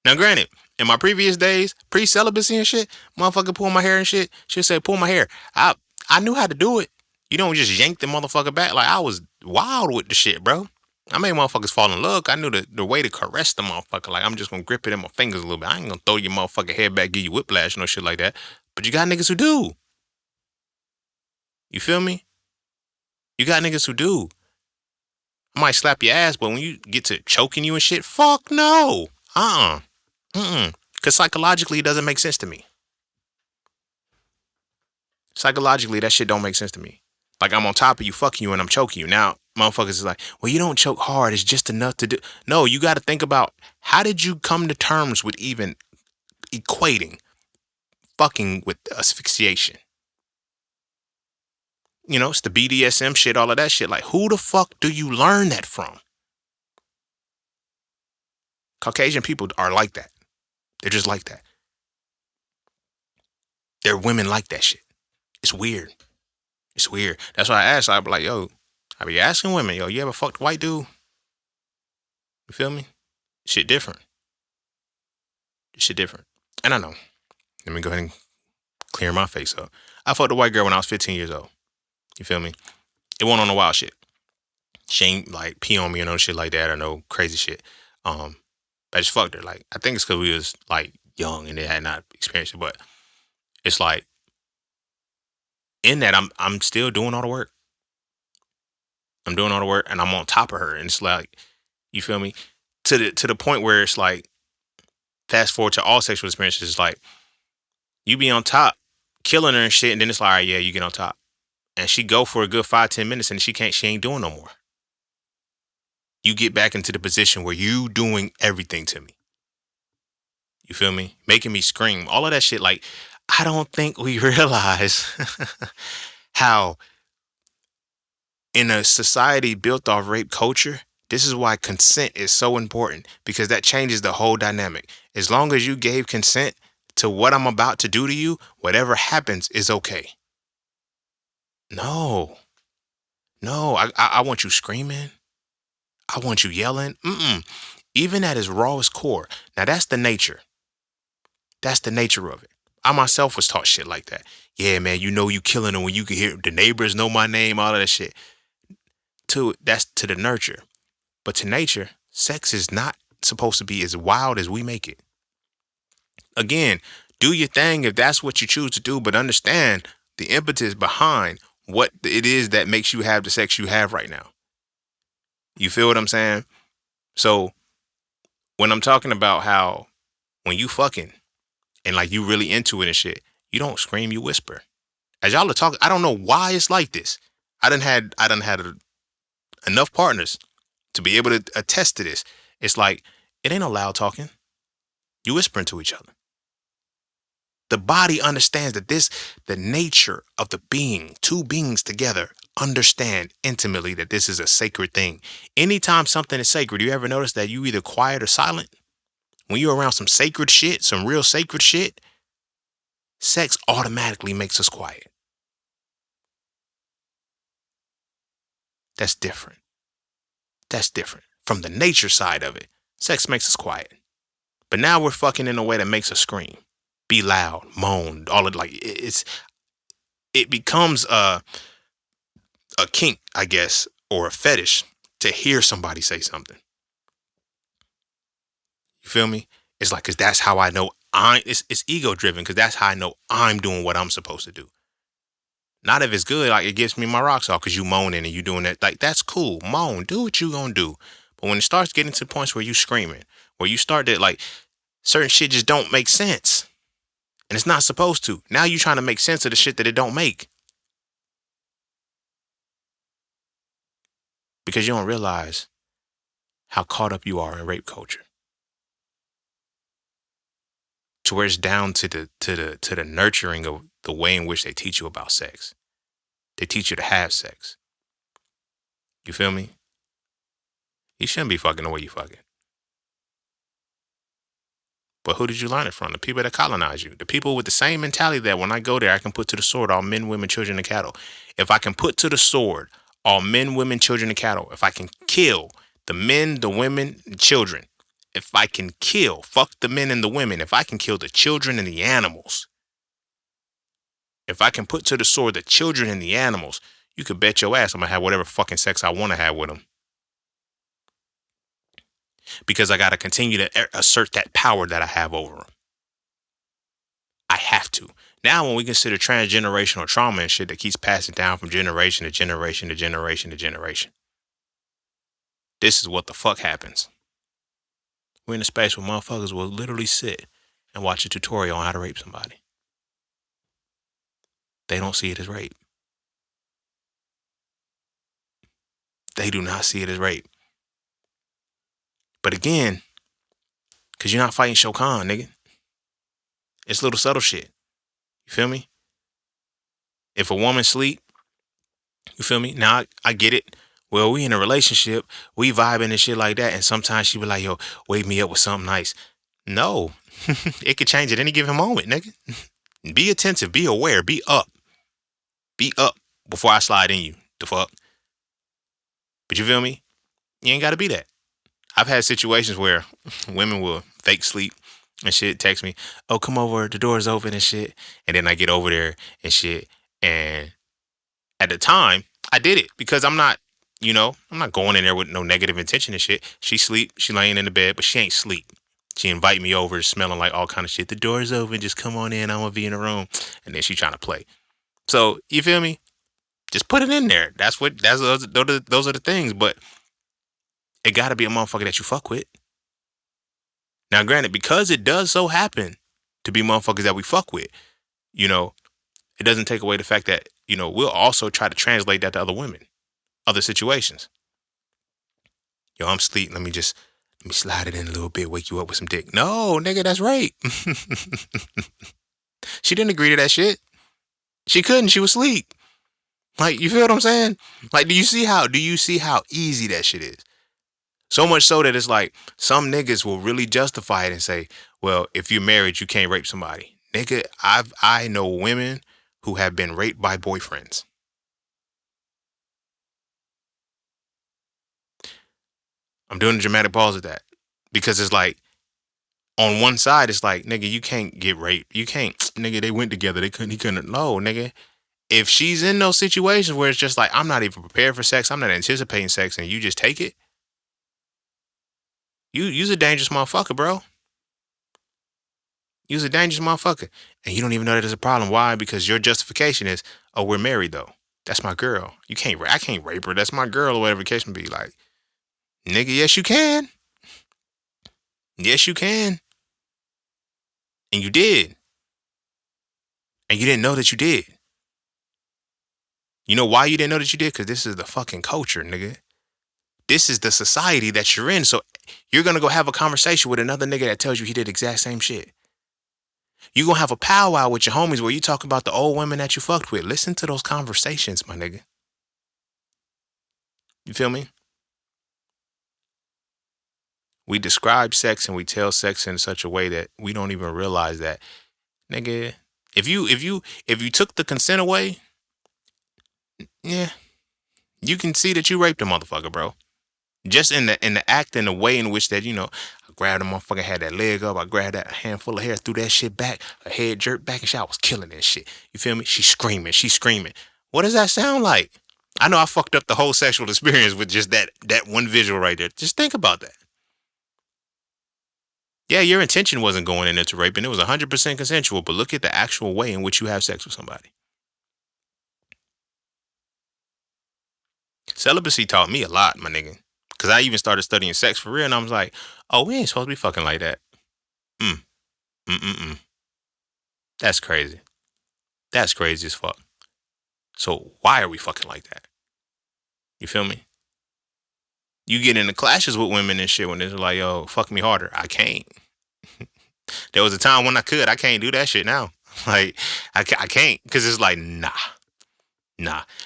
Now, granted, in my previous days, pre-celibacy and shit, motherfucker pull my hair and shit, she'll say, pull my hair. I knew how to do it. You don't just yank the motherfucker back. Like, I was wild with the shit, bro. I made motherfuckers fall in love. I knew the way to caress the motherfucker. Like, I'm just gonna grip it in my fingers a little bit. I ain't gonna throw your motherfucking head back, give you whiplash, no shit like that. But you got niggas who do. You feel me? You got niggas who do. I might slap your ass, but when you get to choking you and shit, fuck no. Because psychologically, it doesn't make sense to me. Psychologically, that shit don't make sense to me. Like, I'm on top of you, fucking you, and I'm choking you. Now, motherfuckers is like, well, you don't choke hard. It's just enough to do. No, you got to think about how did you come to terms with even equating fucking with asphyxiation? You know, it's the BDSM shit, all of that shit. Like, who the fuck do you learn that from? Caucasian people are like that. They're just like that. They're women like that shit. It's weird. It's weird. That's why I asked. I be like, yo, I be asking women, yo, you ever fucked a white dude? You feel me? Shit different. Shit different. And I know. Let me go ahead and clear my face up. I fucked a white girl when I was 15 years old. You feel me? It wasn't on the wild shit. She ain't like pee on me or no shit like that or no crazy shit. I just fucked her. Like, I think it's because we was like young and they had not experienced it, but it's like in that I'm still doing all the work. I'm doing all the work and I'm on top of her. And it's like, you feel me? To the point where it's like, fast forward to all sexual experiences, it's like you be on top, killing her and shit, and then it's like, all right, yeah, you get on top. And she go for a good 5-10 minutes and she ain't doing no more. You get back into the position where you doing everything to me. You feel me? Making me scream. All of that shit. Like, I don't think we realize how in a society built off rape culture, this is why consent is so important, because that changes the whole dynamic. As long as you gave consent to what I'm about to do to you, whatever happens is okay. No, I want you screaming. I want you yelling. Even at its rawest core. Now that's the nature. That's the nature of it. I myself was taught shit like that. Yeah, man, you know you killing them when you can hear the neighbors know my name, all of that shit. That's to the nurture. But to nature, sex is not supposed to be as wild as we make it. Again, do your thing if that's what you choose to do, but understand the impetus behind what it is that makes you have the sex you have right now. You feel what I'm saying? So when I'm talking about how when you fucking and like you really into it and shit, you don't scream, you whisper. As y'all are talking, I don't know why it's like this. I done had enough partners to be able to attest to this. It's like, it ain't no loud talking. You whispering to each other. The body understands that the nature of the being, two beings together, understand intimately that this is a sacred thing. Anytime something is sacred, you ever notice that you either quiet or silent? When you're around some sacred shit, some real sacred shit, sex automatically makes us quiet. That's different. That's different from the nature side of it. Sex makes us quiet. But now we're fucking in a way that makes us scream, be loud, moan, all of it becomes a kink, I guess, or a fetish to hear somebody say something. You feel me? It's like, cause that's how I know it's ego driven, cause that's how I know I'm doing what I'm supposed to do. Not if it's good, like it gets me my rocks off, cause you moaning and you doing that. Like, that's cool. Moan, do what you gonna do. But when it starts getting to the points where you screaming, where you start to like certain shit just don't make sense. And it's not supposed to. Now you trying to make sense of the shit that it don't make. Because you don't realize how caught up you are in rape culture. To where it's down to the nurturing of the way in which they teach you about sex. They teach you to have sex. You feel me? You shouldn't be fucking the way you fucking. But who did you learn it from? The people that colonize you. The people with the same mentality that when I go there, I can put to the sword all men, women, children, and cattle. If I can put to the sword all men, women, children, and cattle, if I can kill the men, the women, and children, if I can kill, fuck the men and the women, if I can kill the children and the animals, if I can put to the sword the children and the animals, you could bet your ass I'm going to have whatever fucking sex I want to have with them. Because I got to continue to assert that power that I have over them. I have to. Now, when we consider transgenerational trauma and shit that keeps passing down from generation to generation to generation to generation, this is what the fuck happens. We're in a space where motherfuckers will literally sit and watch a tutorial on how to rape somebody. They don't see it as rape. They do not see it as rape. But again, because you're not fighting Shokan, nigga. It's little subtle shit. You feel me? If a woman sleep, you feel me? Now, I get it. Well, we in a relationship, we vibing and shit like that. And sometimes she be like, yo, wake me up with something nice. No, it could change at any given moment, nigga. Be attentive, be aware, be up. Be up before I slide in you. The fuck? But you feel me? You ain't got to be that. I've had situations where women will fake sleep and shit, text me, oh, come over, the door's open and shit. And then I get over there and shit. And at the time, I did it because I'm not going in there with no negative intention and shit. She sleep, she laying in the bed, but she ain't sleep. She invite me over smelling like all kind of shit. The door's open, just come on in, I'm gonna be in the room. And then she trying to play. So, you feel me? Just put it in there. Those are the things, but it gotta be a motherfucker that you fuck with. Now, granted, because it does so happen to be motherfuckers that we fuck with, it doesn't take away the fact that, we'll also try to translate that to other women, other situations. Yo, I'm asleep. Let me slide it in a little bit, wake you up with some dick. No, nigga, that's rape. She didn't agree to that shit. She couldn't. She was asleep. Like, you feel what I'm saying? Like, do you see how easy that shit is? So much so that it's like some niggas will really justify it and say, well, if you're married, you can't rape somebody. Nigga, I know women who have been raped by boyfriends. I'm doing a dramatic pause at that because it's like on one side, it's like, nigga, you can't get raped. You can't, nigga, they went together. He couldn't. No, nigga. If she's in those situations where it's just like, I'm not even prepared for sex, I'm not anticipating sex, and you just take it, you's a dangerous motherfucker, bro. You's a dangerous motherfucker. And you don't even know that it's a problem. Why? Because your justification is, oh, we're married though. That's my girl. I can't rape her. That's my girl, or whatever the case may be. Like, nigga, yes, you can. Yes, you can. And you did. And you didn't know that you did. You know why you didn't know that you did? Because this is the fucking culture, nigga. This is the society that you're in. So you're going to go have a conversation with another nigga that tells you he did the exact same shit. You're going to have a powwow with your homies where you talk about the old women that you fucked with. Listen to those conversations, my nigga. You feel me? We describe sex and we tell sex in such a way that we don't even realize that, nigga, if you took the consent away, yeah, you can see that you raped a motherfucker, bro. Just in the act and the way in which that, I grabbed the motherfucker, had that leg up, I grabbed that handful of hair, threw that shit back, her head jerked back, and shit, I was killing that shit. You feel me? She's screaming, she's screaming. What does that sound like? I know I fucked up the whole sexual experience with just that one visual right there. Just think about that. Yeah, your intention wasn't going in there to rape, and it was 100% consensual, but look at the actual way in which you have sex with somebody. Celibacy taught me a lot, my nigga. Because I even started studying sex for real, and I was like, oh, we ain't supposed to be fucking like that. Mm, mm. That's crazy. That's crazy as fuck. So why are we fucking like that? You feel me? You get into clashes with women and shit when they're like, yo, fuck me harder. I can't. There was a time when I could. I can't do that shit now. Like, I can't. Because it's like, nah.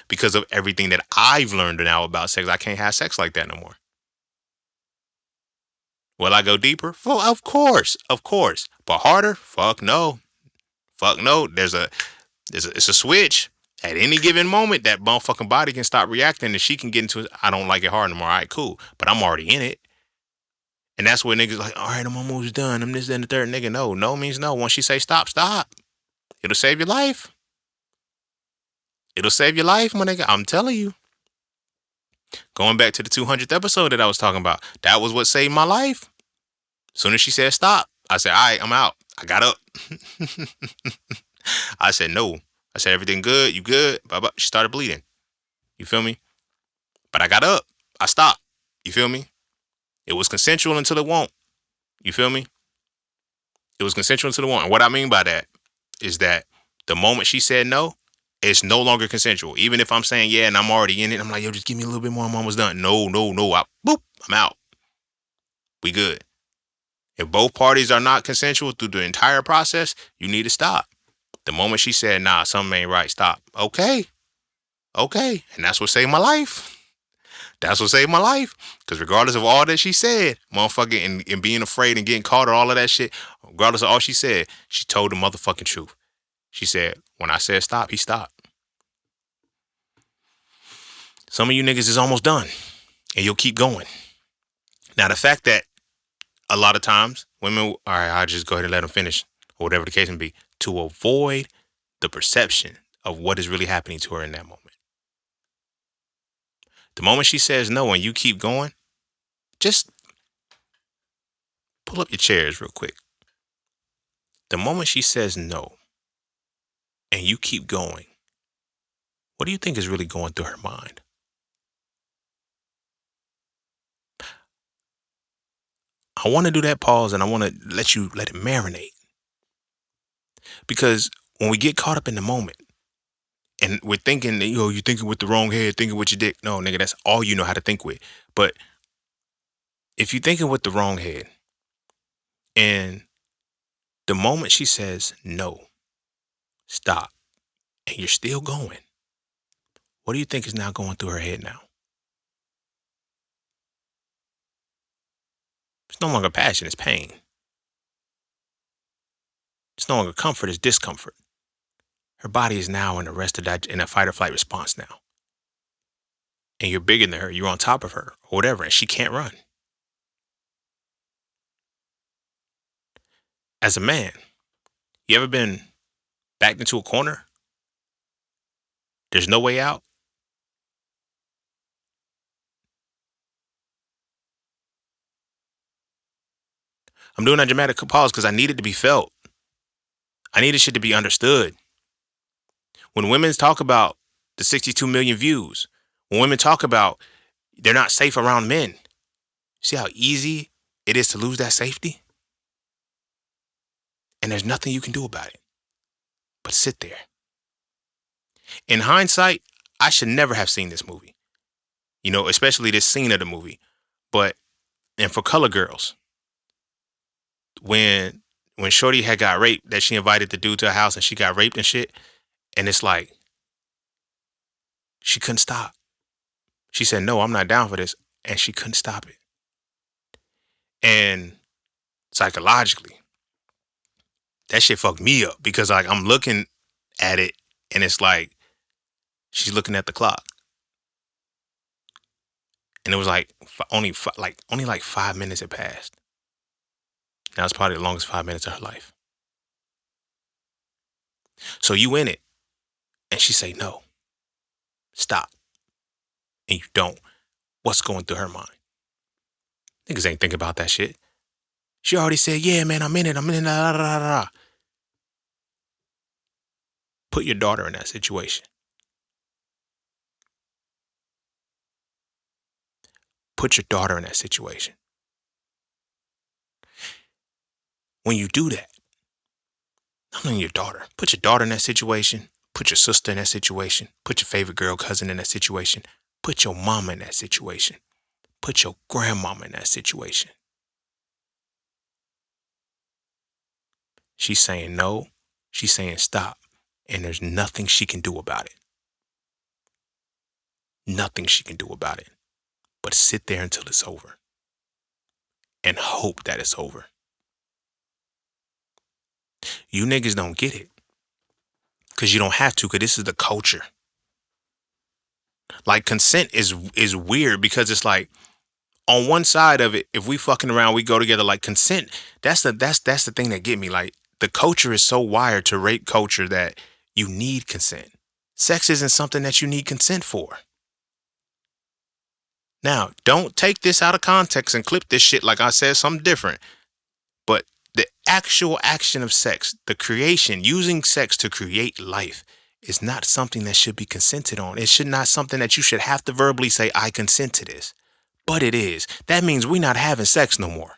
Because of everything that I've learned now about sex, I can't have sex like that no more. Will I go deeper? Well, of course. But harder? Fuck no. It's a switch. At any given moment, that motherfucking body can stop reacting and she can get into it. I don't like it hard no more. All right, cool. But I'm already in it. And that's where niggas like, all right, I'm almost done. I'm this, that, and the third. Nigga, no. No means no. Once she say stop, stop. It'll save your life. It'll save your life, my nigga. I'm telling you. Going back to the 200th episode that I was talking about, that was what saved my life. As soon as she said stop, I said, all right, I'm out. I got up. I said, no. I said, everything good? You good? Bye-bye. She started bleeding. You feel me? But I got up. I stopped. You feel me? It was consensual until it won't. You feel me? It was consensual until it won't. And what I mean by that is that the moment she said no, it's no longer consensual. Even if I'm saying yeah and I'm already in it, I'm like, yo, just give me a little bit more. I'm almost done. No. I'm out. We good. If both parties are not consensual through the entire process, you need to stop. The moment she said, nah, something ain't right, stop. Okay. And that's what saved my life. Because regardless of all that she said, motherfucker, and being afraid and getting caught or all of that shit, regardless of all she said, she told the motherfucking truth. She said, when I said stop, he stopped. Some of you niggas is almost done, and you'll keep going. Now, the fact that a lot of times women, all right, I'll just go ahead and let them finish, or whatever the case may be, to avoid the perception of what is really happening to her in that moment. The moment she says no and you keep going, just pull up your chairs real quick. The moment she says no and you keep going, what do you think is really going through her mind? I want to do that pause and I want to let it marinate. Because when we get caught up in the moment and we're thinking, you're thinking with the wrong head, thinking with your dick. No, nigga, that's all you know how to think with. But if you're thinking with the wrong head and the moment she says no, stop, and you're still going, what do you think is now going through her head now? It's no longer passion, it's pain. It's no longer comfort, it's discomfort. Her body is now in in a fight or flight response now. And you're bigger than her, you're on top of her, or whatever, and she can't run. As a man, you ever been backed into a corner? There's no way out? I'm doing that dramatic pause because I need it to be felt. I need this shit to be understood. When women talk about the 62 million views, when women talk about they're not safe around men, see how easy it is to lose that safety? And there's nothing you can do about it but sit there. In hindsight, I should never have seen this movie. Especially this scene of the movie. And for color girls, when Shorty had got raped, that she invited the dude to her house and she got raped and shit, and it's like, she couldn't stop. She said, no, I'm not down for this. And she couldn't stop it. And psychologically, that shit fucked me up because like I'm looking at it and it's like she's looking at the clock. And it was like only like 5 minutes had passed. Now it's probably the longest 5 minutes of her life. So you in it, and she say no, stop, and you don't. What's going through her mind? Niggas ain't think about that shit. She already said, yeah, man, I'm in it. Da, da, da, da. Put your daughter in that situation. Put your daughter in that situation. When you do that, not only your daughter, put your daughter in that situation. Put your sister in that situation. Put your favorite girl cousin in that situation. Put your mama in that situation. Put your grandmama in that situation. She's saying no. She's saying stop. And there's nothing she can do about it. Nothing she can do about it. But sit there until it's over. And hope that it's over. You niggas don't get it. Because you don't have to, because this is the culture. Like, consent is weird because it's like, on one side of it, if we fucking around, we go together. Like, consent, that's the thing that get me. Like, the culture is so wired to rape culture that you need consent. Sex isn't something that you need consent for. Now, don't take this out of context and clip this shit like I said something different. But the actual action of sex, the creation, using sex to create life, is not something that should be consented on. It should not something that you should have to verbally say, I consent to this. But it is. That means we're not having sex no more.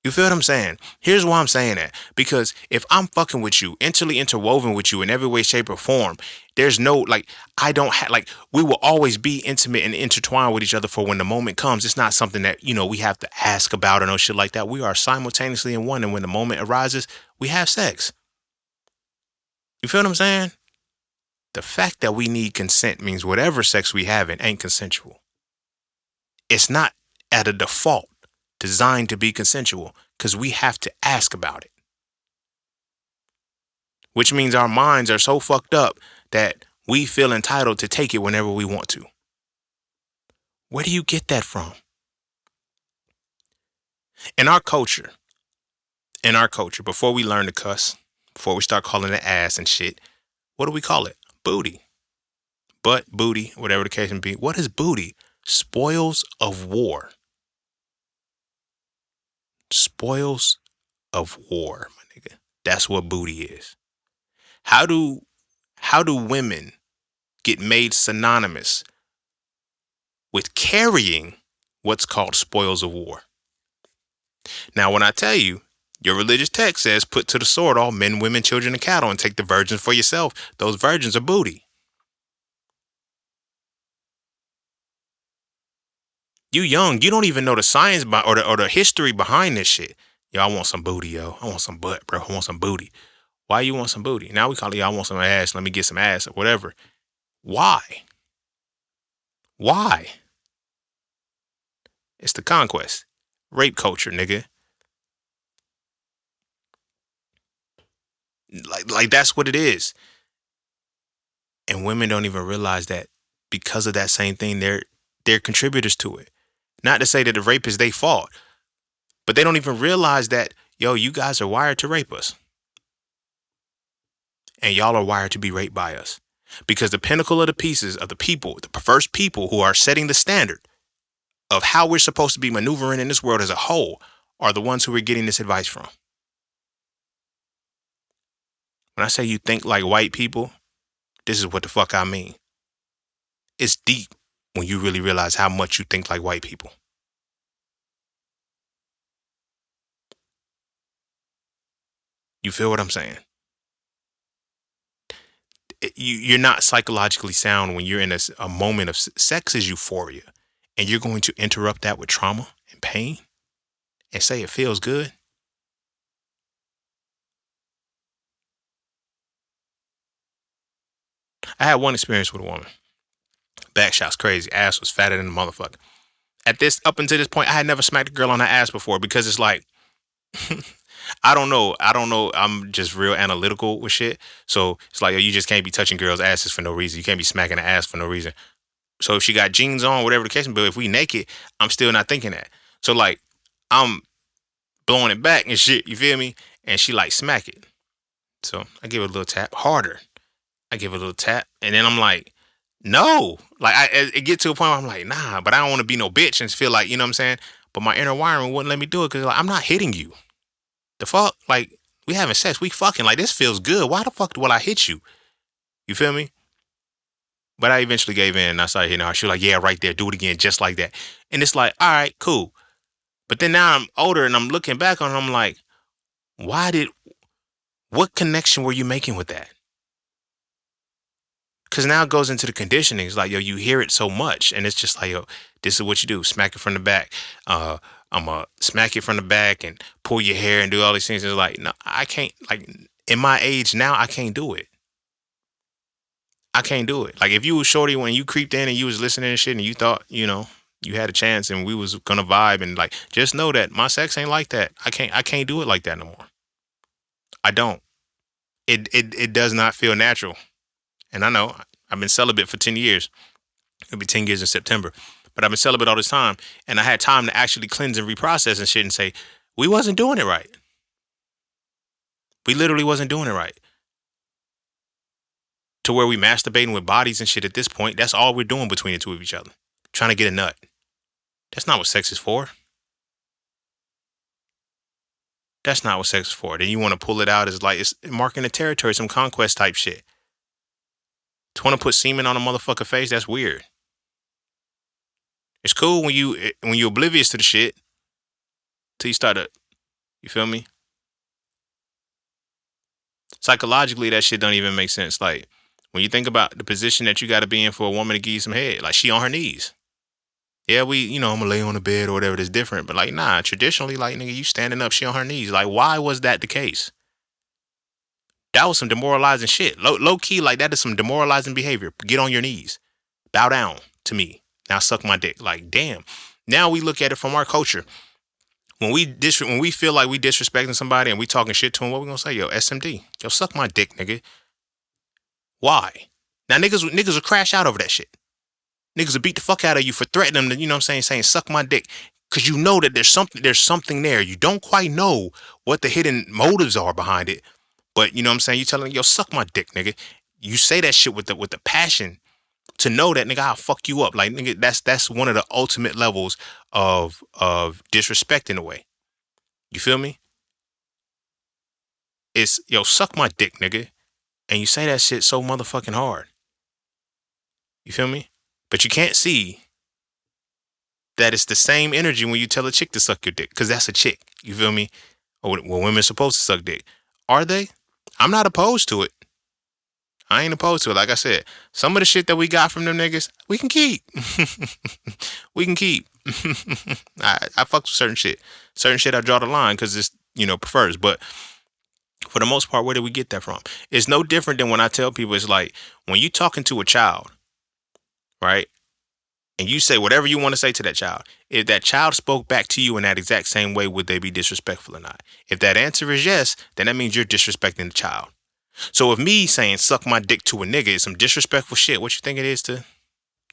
You feel what I'm saying? Here's why I'm saying that. Because if I'm fucking with you, intimately interwoven with you in every way, shape, or form, there's no, like, I don't have, like, we will always be intimate and intertwined with each other for when the moment comes. It's not something that, we have to ask about or no shit like that. We are simultaneously in one. And when the moment arises, we have sex. You feel what I'm saying? The fact that we need consent means whatever sex we have in ain't consensual. It's not at a default designed to be consensual because we have to ask about it. Which means our minds are so fucked up that we feel entitled to take it whenever we want to. Where do you get that from? In our culture, before we learn to cuss, before we start calling it ass and shit, what do we call it? Booty. Butt, booty, whatever the case may be. What is booty? Spoils of war. Spoils of war, my nigga. That's what booty is. How do women get made synonymous with carrying what's called spoils of war? Now, when I tell you, your religious text says, put to the sword all men, women, children, and cattle, and take the virgins for yourself. Those virgins are booty. You young, you don't even know the science or the history behind this shit. Yo, I want some booty, yo. I want some butt, bro. I want some booty. Why you want some booty? Now we call it, I want some ass. Let me get some ass or whatever. Why? Why? It's the conquest. Rape culture, nigga. Like that's what it is. And women don't even realize that because of that same thing, they're contributors to it. Not to say that the rape is their fault, but they don't even realize that, yo, you guys are wired to rape us. And y'all are wired to be raped by us. Because the pinnacle of the pieces of the people, the first people who are setting the standard of how we're supposed to be maneuvering in this world as a whole are the ones who we're getting this advice from. When I say you think like white people, this is what the fuck I mean. It's deep when you really realize how much you think like white people. You feel what I'm saying? You're not psychologically sound when you're in a moment of sex is euphoria, and you're going to interrupt that with trauma and pain and say it feels good. I had one experience with a woman. Back shots crazy. Ass was fatter than a motherfucker. Up until this point, I had never smacked a girl on her ass before because it's like, I don't know. I'm just real analytical with shit. So it's like, you just can't be touching girls' asses for no reason. You can't be smacking the ass for no reason. So if she got jeans on, whatever the case may be, if we naked, I'm still not thinking that. So like I'm blowing it back and shit, you feel me? And she like smack it. So I give it a little tap harder. I give it a little tap, and then I'm like, no. Like it get to a point where I'm like, nah, but I don't want to be no bitch and feel like, you know what I'm saying? But my inner wiring wouldn't let me do it because like, I'm not hitting you. The fuck? Like, we having sex, we fucking, like, this feels good. Why the fuck will I hit you? You feel me? But I eventually gave in and I started hitting her. She was like, yeah, right there, do it again, just like that. And it's like, all right, cool. But then now I'm older and I'm looking back on it, I'm like, what connection were you making with that? Because now it goes into the conditioning. It's like, yo, you hear it so much. And it's just like, yo, this is what you do. Smack it from the back. I'm going to smack it from the back and pull your hair and do all these things. It's like, no, I can't. Like, in my age now, I can't do it. I can't do it. Like, if you was shorty when you creeped in and you was listening and shit and you thought, you had a chance and we was going to vibe and, like, just know that my sex ain't like that. I can't do it like that no more. I don't. It does not feel natural. And I know I've been celibate for 10 years. It'll be 10 years in September. But I've been celibate all this time. And I had time to actually cleanse and reprocess and shit and say, we wasn't doing it right. We literally wasn't doing it right. To where we masturbating with bodies and shit at this point, that's all we're doing between the two of each other. Trying to get a nut. That's not what sex is for. That's not what sex is for. Then you want to pull it out as like it's marking the territory, some conquest type shit. To want to put semen on a motherfucker face, that's weird. It's cool when you're oblivious to the shit till you start to, you feel me? Psychologically, that shit don't even make sense. Like, when you think about the position that you got to be in for a woman to give you some head, like she on her knees. Yeah, I'm gonna lay on the bed or whatever. That's different, but like, nah. Traditionally, like, nigga, you standing up, she on her knees. Like, why was that the case? That was some demoralizing shit. Low key, like that is some demoralizing behavior. Get on your knees, bow down to me. Now suck my dick. Like, damn. Now we look at it from our culture. When we feel like we disrespecting somebody and we talking shit to them, what we gonna say? Yo, SMD. Yo, suck my dick, nigga. Why? Now niggas will crash out over that shit. Niggas will beat the fuck out of you for threatening them to, you know what I'm saying suck my dick. Cause you know that there's something there. You don't quite know what the hidden motives are behind it. But you know what I'm saying? You telling them, yo, suck my dick, nigga. You say that shit with the passion to know that, nigga, I'll fuck you up. Like, nigga, that's one of the ultimate levels of disrespect in a way. You feel me? It's, yo, suck my dick, nigga. And you say that shit so motherfucking hard. You feel me? But you can't see that it's the same energy when you tell a chick to suck your dick. Because that's a chick. You feel me? Or well, women supposed to suck dick. Are they? I'm not opposed to it. I ain't opposed to it. Like I said, some of the shit that we got from them niggas, we can keep. We can keep. I fuck with certain shit. Certain shit I draw the line because it's, prefers. But for the most part, where did we get that from? It's no different than when I tell people, it's like when you talking to a child, right? And you say whatever you want to say to that child. If that child spoke back to you in that exact same way, would they be disrespectful or not? If that answer is yes, then that means you're disrespecting the child. So if me saying suck my dick to a nigga is some disrespectful shit, what you think it is to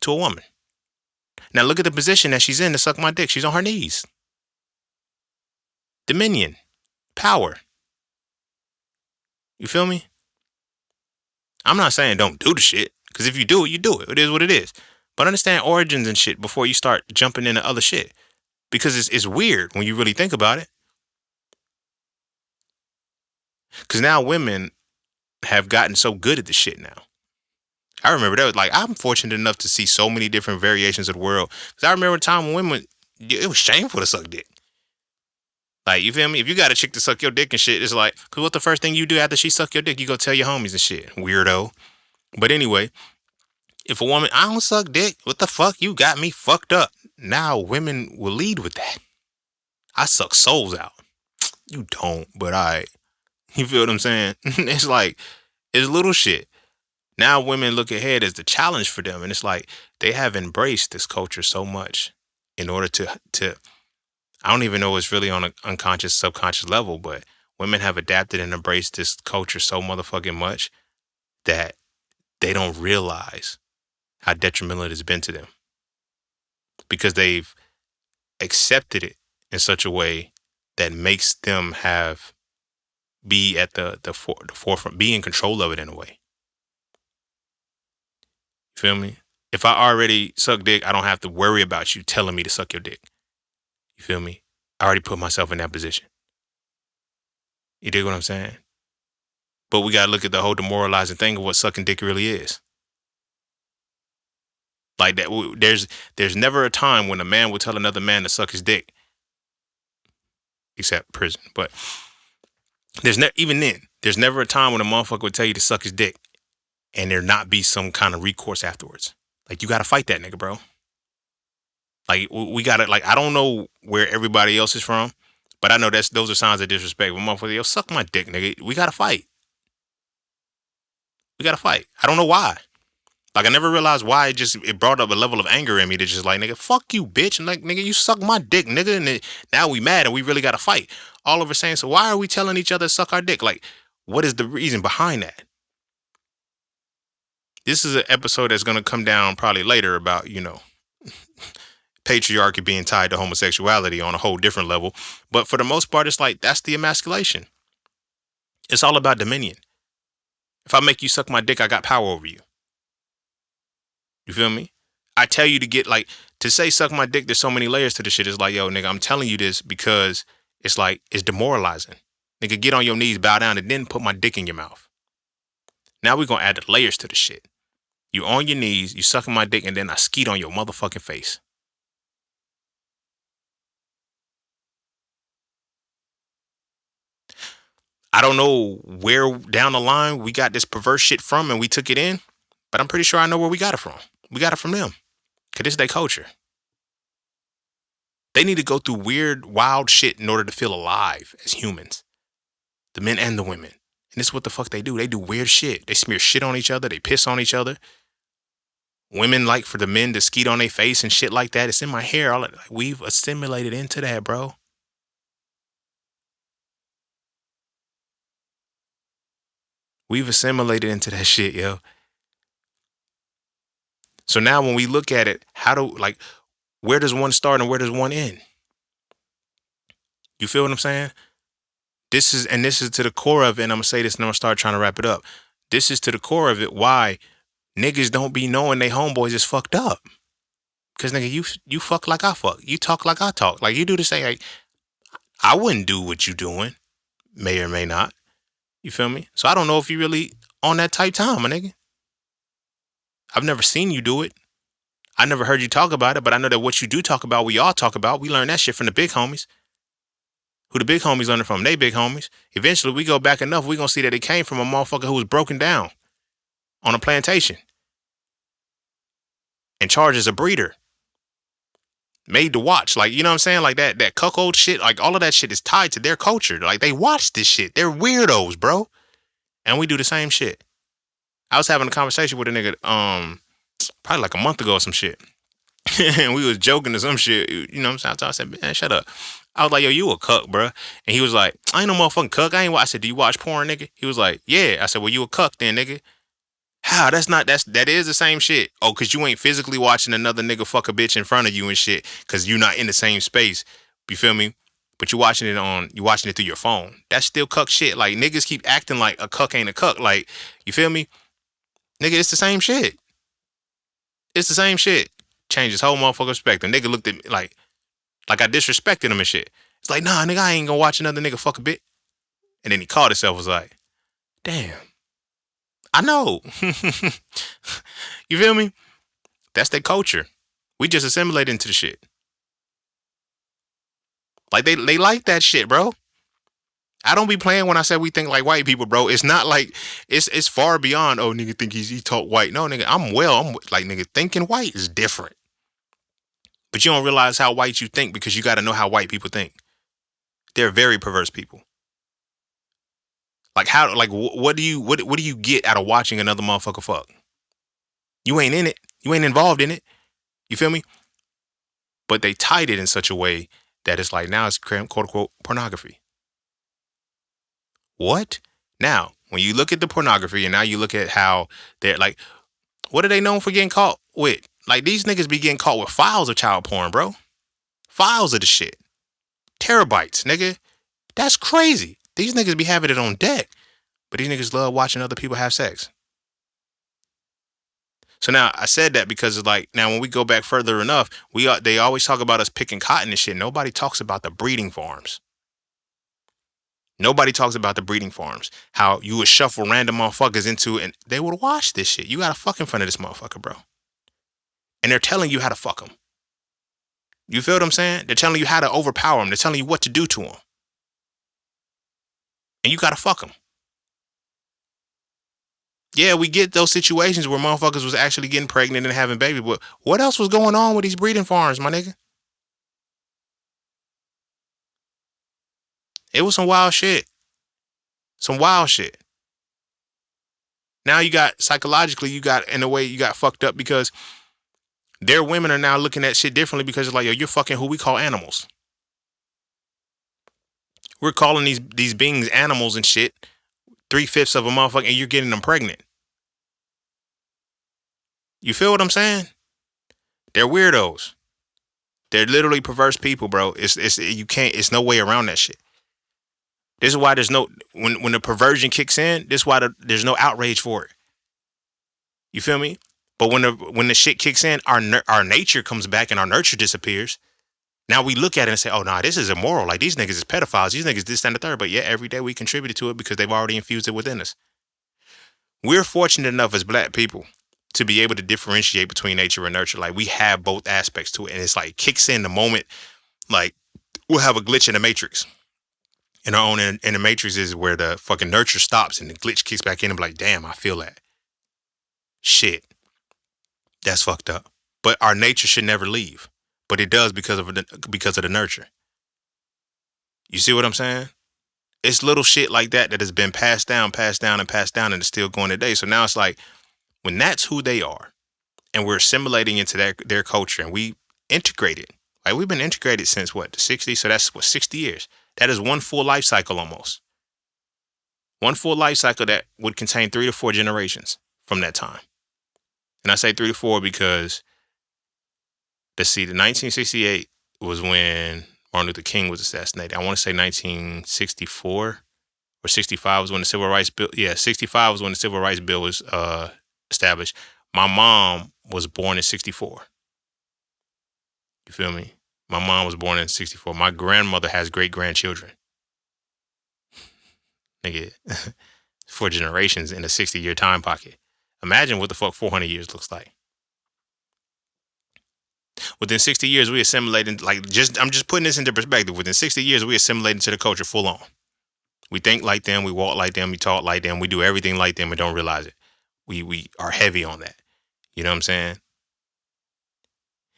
a woman? Now look at the position that she's in to suck my dick. She's on her knees. Dominion. Power. You feel me? I'm not saying don't do the shit. Because if you do it, you do it. It is what it is. But understand origins and shit before you start jumping into other shit. Because it's weird when you really think about it. Because now women have gotten so good at the shit now. I remember that was like, I'm fortunate enough to see so many different variations of the world. Because I remember a time when women, it was shameful to suck dick. Like, you feel me? If you got a chick to suck your dick and shit, it's like, because what the first thing you do after she suck your dick, you go tell your homies and shit. Weirdo. But anyway, if a woman, I don't suck dick, what the fuck? You got me fucked up. Now women will lead with that. I suck souls out. You don't, but I. You feel what I'm saying? It's like, it's little shit. Now women look ahead as the challenge for them. And it's like, they have embraced this culture so much in order to I don't even know it's really on an unconscious, subconscious level, but women have adapted and embraced this culture so motherfucking much that they don't realize how detrimental it has been to them because they've accepted it in such a way that makes them be at the forefront, be in control of it in a way. You feel me? If I already suck dick, I don't have to worry about you telling me to suck your dick. You feel me? I already put myself in that position. You dig what I'm saying? But we gotta look at the whole demoralizing thing of what sucking dick really is. Like that, there's never a time when a man will tell another man to suck his dick, except prison. But even then, there's never a time when a motherfucker would tell you to suck his dick, and there not be some kind of recourse afterwards. Like you gotta fight that nigga, bro. Like we gotta I don't know where everybody else is from, but I know those are signs of disrespect. When motherfucker, yo, suck my dick, nigga. We gotta fight. We gotta fight. I don't know why. Like I never realized why it brought up a level of anger in me to just like, nigga, fuck you, bitch. And like, nigga, you suck my dick, nigga. And now we mad and we really gotta fight. All over saying, so why are we telling each other to suck our dick? Like, what is the reason behind that? This is an episode that's gonna come down probably later about, patriarchy being tied to homosexuality on a whole different level. But for the most part, it's like, that's the emasculation. It's all about dominion. If I make you suck my dick, I got power over you. You feel me? I tell you to say suck my dick, there's so many layers to this shit. It's like, yo, nigga, I'm telling you this because it's demoralizing. Nigga, get on your knees, bow down, and then put my dick in your mouth. Now we're going to add the layers to the shit. You on your knees, you sucking my dick, and then I skeet on your motherfucking face. I don't know where down the line we got this perverse shit from and we took it in, but I'm pretty sure I know where we got it from. We got it from them. Because this is their culture. They need to go through weird, wild shit in order to feel alive as humans. The men and the women. And this is what the fuck they do. They do weird shit. They smear shit on each other. They piss on each other. Women like for the men to skeet on their face and shit like that. It's in my hair. We've assimilated into that, bro. We've assimilated into that shit, yo. So now when we look at it, where does one start and where does one end? You feel what I'm saying? This is to the core of it, and I'm going to say this and I'm going to start trying to wrap it up. This is to the core of it why niggas don't be knowing they homeboys is fucked up. Because, nigga, you fuck like I fuck. You talk like I talk. Like, you do the same. Like, I wouldn't do what you doing. May or may not. You feel me? So I don't know if you really on that type time, my nigga. I've never seen you do it. I never heard you talk about it, but I know that what you do talk about, we all talk about. We learn that shit from the big homies. Who the big homies learning from? They big homies. Eventually, we go back enough, we gonna see that it came from a motherfucker who was broken down on a plantation and charged as a breeder. Made to watch. Like, you know what I'm saying? Like that cuckold shit, like all of that shit is tied to their culture. Like they watch this shit. They're weirdos, bro. And we do the same shit. I was having a conversation with a nigga, probably like a month ago or some shit. And we was joking or some shit. You know what I'm saying? I said, man, shut up. I was like, yo, you a cuck, bro. And he was like, I ain't no motherfucking cuck. I said, do you watch porn, nigga? He was like, yeah. I said, well, you a cuck then, nigga. How? That is the same shit. Oh, because you ain't physically watching another nigga fuck a bitch in front of you and shit because you not in the same space. You feel me? But you watching it through your phone. That's still cuck shit. Like, niggas keep acting like a cuck ain't a cuck. Like, you feel me? Nigga, it's the same shit. It's the same shit. Change his whole motherfucker perspective. Nigga looked at me like I disrespected him and shit. It's like, nah, nigga, I ain't gonna watch another nigga fuck a bit. And then he called himself, was like, damn. I know. You feel me? That's their culture. We just assimilate into the shit. Like they like that shit, bro. I don't be playing when I say we think like white people, bro. It's not like it's far beyond. Oh, nigga think he talk white. No, nigga, I'm like nigga thinking white is different. But you don't realize how white you think because you got to know how white people think. They're very perverse people. Like how? Like what do you get out of watching another motherfucker fuck? You ain't in it. You ain't involved in it. You feel me? But they tied it in such a way that it's like now it's quote unquote pornography. What? Now, when you look at the pornography and now you look at how they're like, What are they known for getting caught with? Like, these niggas be getting caught with files of child porn, bro. Files of the shit. Terabytes, nigga. That's crazy. These niggas be having it on deck. But these niggas love watching other people have sex. So now I said that because it's like, now when we go back further enough, they always talk about us picking cotton and shit. Nobody talks about the breeding farms. Nobody talks about the breeding farms. How you would shuffle random motherfuckers into and they would watch this shit. You gotta fuck in front of this motherfucker, bro. And they're telling you how to fuck them. You feel what I'm saying? They're telling you how to overpower them. They're telling you what to do to them. And you gotta fuck them. Yeah, we get those situations where motherfuckers was actually getting pregnant and having babies, but what else was going on with these breeding farms, my nigga? It was some wild shit. Some wild shit. Now you got, psychologically, you got, in a way, you got fucked up because their women are now looking at shit differently because it's like, yo, you're fucking who we call animals. We're calling these beings animals and shit. 3/5 of a motherfucker, and you're getting them pregnant. You feel what I'm saying? They're weirdos. They're literally perverse people, bro. It's no way around that shit. This is why there's no, when the perversion kicks in, this is why there's no outrage for it. You feel me? But when the shit kicks in, our nature comes back and our nurture disappears. Now we look at it and say, oh, nah, this is immoral. Like, these niggas is pedophiles. These niggas this, that, and the third. But yeah, every day we contributed to it because they've already infused it within us. We're fortunate enough as black people to be able to differentiate between nature and nurture. Like, we have both aspects to it. And it's like kicks in the moment, like, we'll have a glitch in the matrix. And our own in the matrix is where the fucking nurture stops and the glitch kicks back in and be like, damn, I feel that. Shit. That's fucked up. But our nature should never leave. But it does because of the nurture. You see what I'm saying? It's little shit like that has been passed down, and it's still going today. So now it's like, when that's who they are, and we're assimilating into their culture, and we integrate it. Like, we've been integrated since what, the 60s? So that's what, 60 years. That is one full life cycle almost. One full life cycle that would contain 3 to 4 generations from that time. And I say 3 to 4 because, let's see, the 1968 was when Martin Luther King was assassinated. I want to say 1964 or 65 was when the Civil Rights Bill. Yeah, 65 was when the Civil Rights Bill was established. My mom was born in 64. You feel me? My mom was born in 64. My grandmother has great-grandchildren. Nigga, 4 generations in a 60-year time pocket. Imagine what the fuck 400 years looks like. Within 60 years, we assimilated, I'm just putting this into perspective. Within 60 years, we assimilated into the culture full on. We think like them, we walk like them, we talk like them, we do everything like them and don't realize it. We are heavy on that. You know what I'm saying?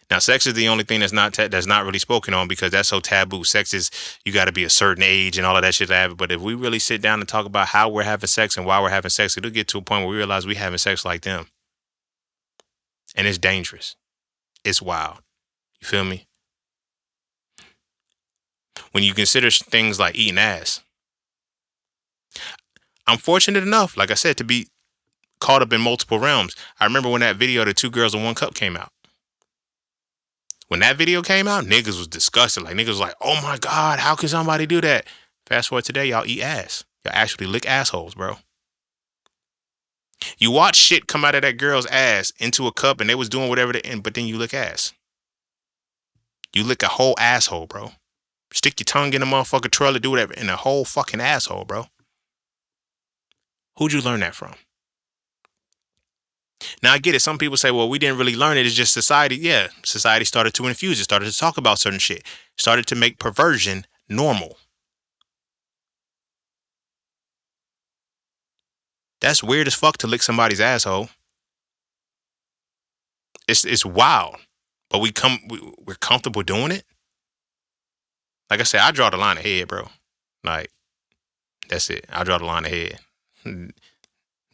Now, sex is the only thing that's not really spoken on because that's so taboo. Sex is, you got to be a certain age and all of that shit to have it. But if we really sit down and talk about how we're having sex and why we're having sex, it'll get to a point where we realize we're having sex like them. And it's dangerous. It's wild. You feel me? When you consider things like eating ass. I'm fortunate enough, like I said, to be caught up in multiple realms. I remember when that video, The 2 Girls in 1 Cup, came out. When that video came out, niggas was disgusted. Like, niggas was like, oh my God, how can somebody do that? Fast forward today, y'all eat ass. Y'all actually lick assholes, bro. You watch shit come out of that girl's ass into a cup and they was doing whatever but then you lick ass. You lick a whole asshole, bro. Stick your tongue in a motherfucker trailer, do whatever, in a whole fucking asshole, bro. Who'd you learn that from? Now, I get it. Some people say, well, we didn't really learn it. It's just society. Yeah, society started to infuse it, started to talk about certain shit, started to make perversion normal. That's weird as fuck to lick somebody's asshole. It's wild, but we're comfortable doing it. Like I said, I draw the line ahead, bro. Like, that's it. I draw the line ahead.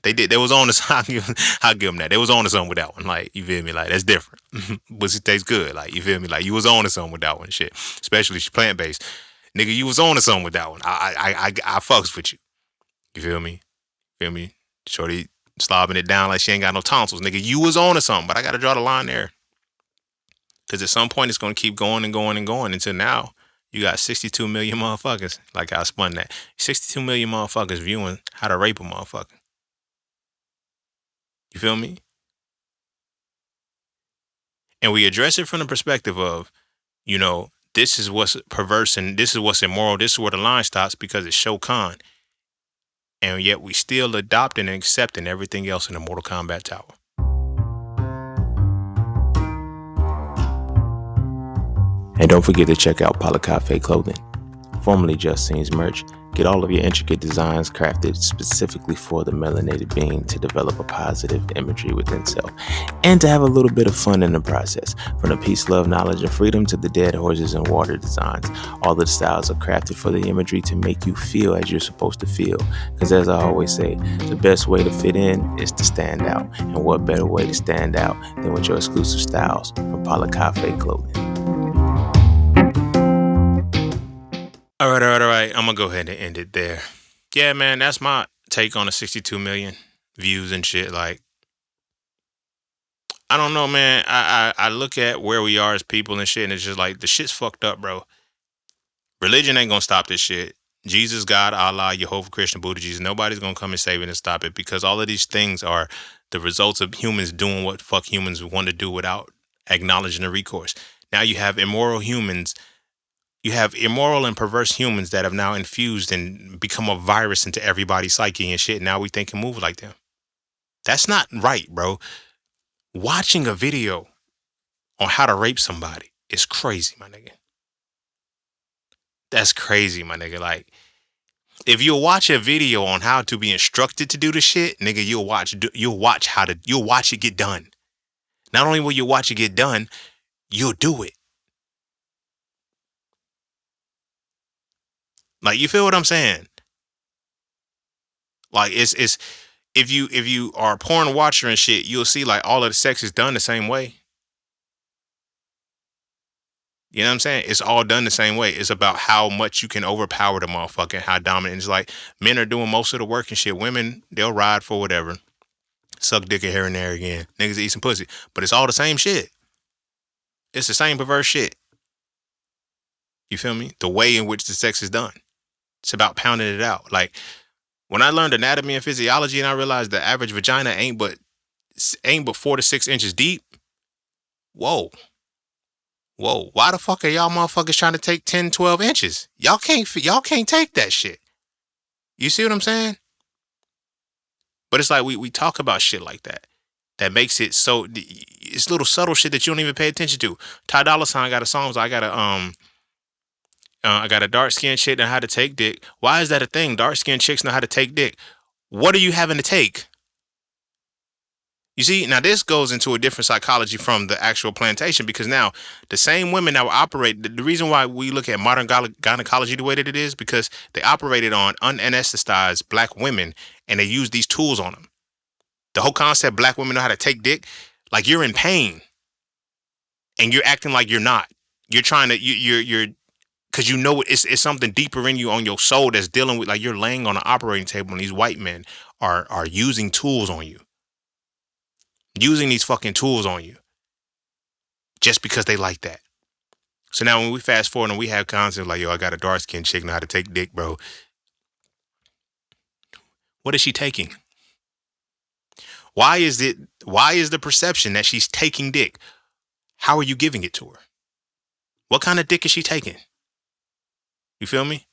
They did. They was on to I'll give them that. They was on to something with that one. Like, you feel me? Like, that's different. But it tastes good. Like, you feel me? Like, you was on to something with that one. Shit. Especially plant based. Nigga, you was on to something with that one. I fucks with you. You feel me? Feel me? Shorty slobbing it down like she ain't got no tonsils. Nigga, you was on to something, but I gotta draw the line there. Because at some point it's gonna keep going and going and going until now you got 62 million motherfuckers. Like I spun that. 62 million motherfuckers viewing how to rape a motherfucker. You feel me? And we address it from the perspective of, you know, this is what's perverse and this is what's immoral. This is where the line stops because it's Shokan. And yet we still adopting and accepting everything else in the Mortal Kombat Tower. And don't forget to check out Palakafe Clothing, formerly Just Scenes merch. Get all of your intricate designs crafted specifically for the melanated being to develop a positive imagery within self and to have a little bit of fun in the process. From the peace, love, knowledge, and freedom to the dead horses and water designs, all of the styles are crafted for the imagery to make you feel as you're supposed to feel. Because as I always say, the best way to fit in is to stand out. And what better way to stand out than with your exclusive styles from Palakafe Clothing. All right. I'm going to go ahead and end it there. Yeah, man, that's my take on the 62 million views and shit. Like, I don't know, man. I look at where we are as people and shit, and it's just like, the shit's fucked up, bro. Religion ain't going to stop this shit. Jesus, God, Allah, Jehovah, Christian, Buddha, Jesus, nobody's going to come and save it and stop it because all of these things are the results of humans doing what fuck humans want to do without acknowledging the recourse. Now you have immoral humans. You have immoral and perverse humans that have now infused and become a virus into everybody's psyche and shit. Now we think and move like them. That's not right, bro. Watching a video on how to rape somebody is crazy, my nigga. That's crazy, my nigga. Like, if you watch a video on how to be instructed to do the shit, nigga, you'll watch it get done. Not only will you watch it get done, you'll do it. Like, you feel what I'm saying? Like, it's if you are a porn watcher and shit, you'll see like all of the sex is done the same way. You know what I'm saying? It's all done the same way. It's about how much you can overpower the motherfucker and how dominant. It's like men are doing most of the work and shit. Women, they'll ride for whatever. Suck dick here and there again. Niggas eat some pussy. But it's all the same shit. It's the same perverse shit. You feel me? The way in which the sex is done. It's about pounding it out. Like, when I learned anatomy and physiology and I realized the average vagina ain't but 4 to 6 inches deep. Whoa. Why the fuck are y'all motherfuckers trying to take 10, 12 inches? Y'all can't take that shit. You see what I'm saying? But it's like we talk about shit like that. That makes it so, it's little subtle shit that you don't even pay attention to. Ty Dolla $ign got a song, so I got a dark skinned chick know how to take dick. Why is that a thing? Dark skinned chicks know how to take dick. What are you having to take? You see, now this goes into a different psychology from the actual plantation because now the same women that will operate, the reason why we look at modern gynecology the way that it is because they operated on unanesthetized black women and they use these tools on them. The whole concept black women know how to take dick, like you're in pain and you're acting like you're not. You're trying to, you're because you know it's something deeper in you on your soul that's dealing with, like you're laying on an operating table and these white men are using tools on you. Using these fucking tools on you. Just because they like that. So now when we fast forward and we have concepts like, yo, I got a dark skinned chick know how to take dick, bro. What is she taking? Why is the perception that she's taking dick? How are you giving it to her? What kind of dick is she taking? You feel me?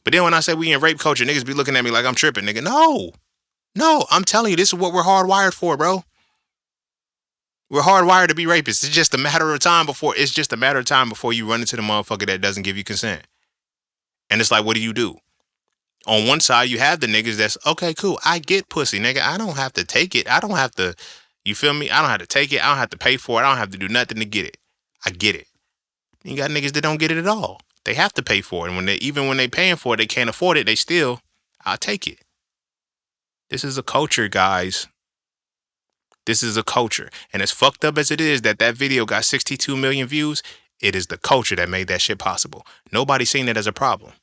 But then when I say we in rape culture, niggas be looking at me like I'm tripping, nigga. No, I'm telling you, this is what we're hardwired for, bro. We're hardwired to be rapists. It's just a matter of time before you run into the motherfucker that doesn't give you consent. And it's like, what do? On one side, you have the niggas that's, okay, cool, I get pussy, nigga. I don't have to take it. I don't have to, you feel me? I don't have to take it. I don't have to pay for it. I don't have to do nothing to get it. I get it. You got niggas that don't get it at all. They have to pay for it. And even when they paying for it, they can't afford it. I'll take it. This is a culture, guys. This is a culture. And as fucked up as it is that video got 62 million views, it is the culture that made that shit possible. Nobody's seen it as a problem.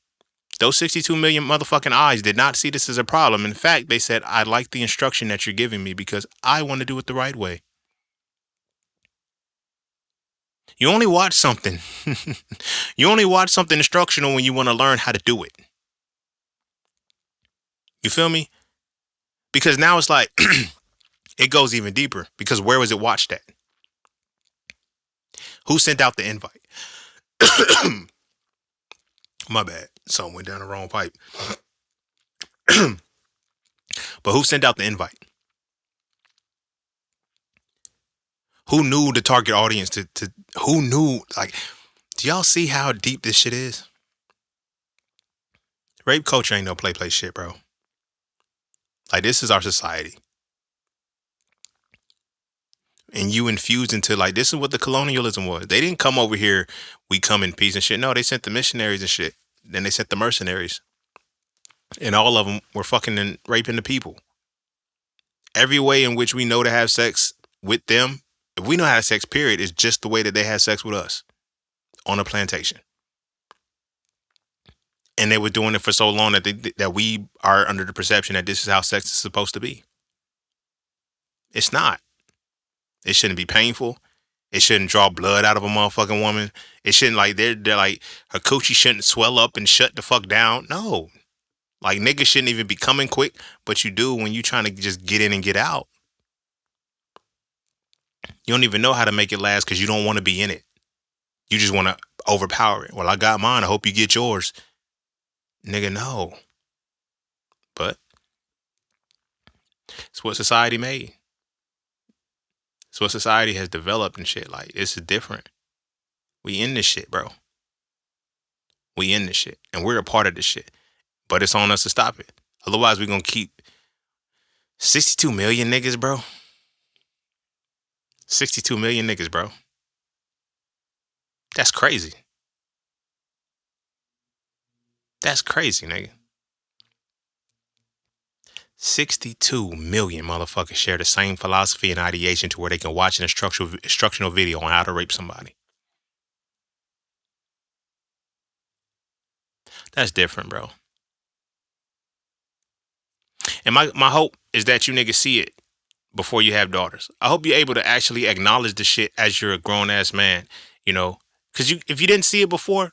Those 62 million motherfucking eyes did not see this as a problem. In fact, they said, I like the instruction that you're giving me because I want to do it the right way. You only watch something. You only watch something instructional when you want to learn how to do it. You feel me? Because now it's like, it goes even deeper. Because where was it watched at? Who sent out the invite? My bad. Something went down the wrong pipe. But who sent out the invite? Who knew the target audience to who knew? Like, do y'all see how deep this shit is? Rape culture ain't no play shit, bro. Like, this is our society. And you infused into, like, this is what the colonialism was. They didn't come over here, we come in peace and shit. No, they sent the missionaries and shit. Then they sent the mercenaries. And all of them were fucking and raping the people. Every way in which we know to have sex with them, if we know how to have sex, period, is just the way that they had sex with us on a plantation. And they were doing it for so long that we are under the perception that this is how sex is supposed to be. It's not. It shouldn't be painful. It shouldn't draw blood out of a motherfucking woman. It shouldn't, like, they're like, her coochie shouldn't swell up and shut the fuck down. No. Like, niggas shouldn't even be coming quick, but you do when you trying to just get in and get out. You don't even know how to make it last because you don't want to be in it. You just want to overpower it. Well, I got mine. I hope you get yours. Nigga, no. But it's what society made. It's what society has developed and shit. Like, it's different. We in this shit, bro. We in this shit. And we're a part of this shit. But it's on us to stop it. Otherwise, we're going to keep 62 million niggas, bro. 62 million niggas, bro. That's crazy. That's crazy, nigga. 62 million motherfuckers share the same philosophy and ideation to where they can watch an instructional video on how to rape somebody. That's different, bro. And my hope is that you niggas see it before you have daughters. I hope you're able to actually acknowledge the shit as you're a grown-ass man, you know? Because if you didn't see it before,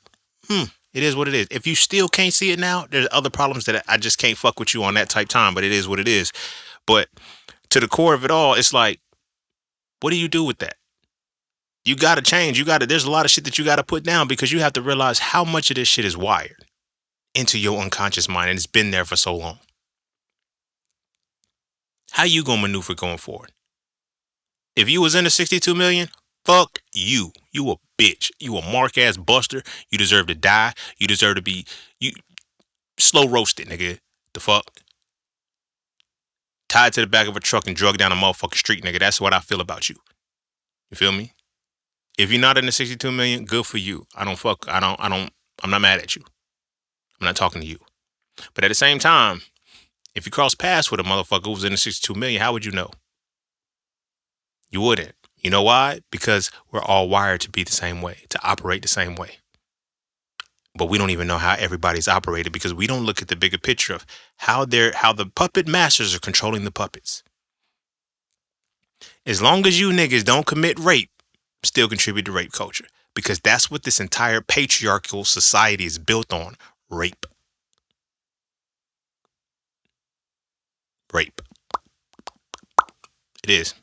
it is what it is. If you still can't see it now, there's other problems that I just can't fuck with you on that type time, but it is what it is. But to the core of it all, it's like, what do you do with that? You got to change. There's a lot of shit that you got to put down because you have to realize how much of this shit is wired into your unconscious mind and it's been there for so long. How you gonna maneuver going forward? If you was in the 62 million, fuck you. You a bitch. You a mark-ass buster. You deserve to die. You deserve to be slow roasted, nigga. The fuck? Tied to the back of a truck and drugged down a motherfucking street, nigga. That's what I feel about you. You feel me? If you're not in the 62 million, good for you. I'm not mad at you. I'm not talking to you. But at the same time, if you cross paths with a motherfucker who was in the 62 million, how would you know? You wouldn't. You know why? Because we're all wired to be the same way, to operate the same way. But we don't even know how everybody's operated because we don't look at the bigger picture of how the puppet masters are controlling the puppets. As long as you niggas don't commit rape, still contribute to rape culture. Because that's what this entire patriarchal society is built on. Rape. Rape. It is.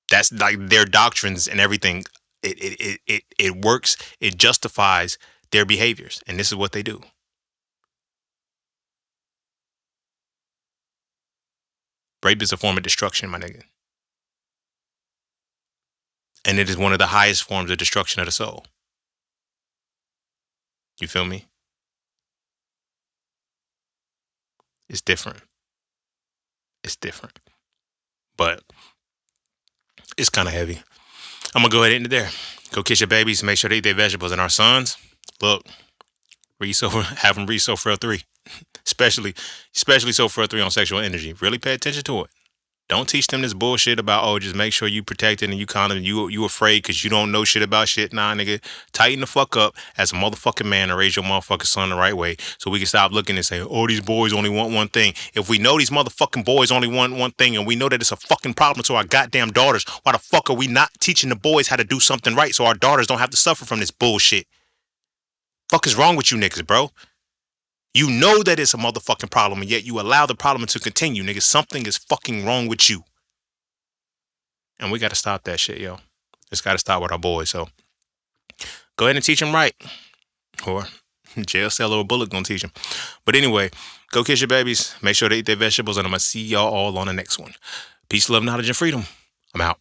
That's like their doctrines and everything. It works. It justifies their behaviors. And this is what they do. Rape is a form of destruction, my nigga. And it is one of the highest forms of destruction of the soul. You feel me? It's different. It's different. But it's kind of heavy. I'm going to go ahead and end it there. Go kiss your babies. Make sure they eat their vegetables. And our sons, look, have them read So Frail 3. Especially So Frail 3 on sexual energy. Really pay attention to it. Don't teach them this bullshit about, oh, just make sure you protected and you kind of you afraid because you don't know shit about shit. Nah, nigga, tighten the fuck up as a motherfucking man and raise your motherfucking son the right way, so we can stop looking and saying, oh, these boys only want one thing. If we know these motherfucking boys only want one thing, and we know that it's a fucking problem to our goddamn daughters, why the fuck are we not teaching the boys how to do something right so our daughters don't have to suffer from this bullshit? Fuck is wrong with you niggas, bro? You know that it's a motherfucking problem, and yet you allow the problem to continue, nigga. Something is fucking wrong with you. And we got to stop that shit, yo. It's got to stop with our boys, so go ahead and teach them right. Or jail cell or a bullet gonna teach them. But anyway, go kiss your babies. Make sure they eat their vegetables, and I'm going to see y'all all on the next one. Peace, love, knowledge, and freedom. I'm out.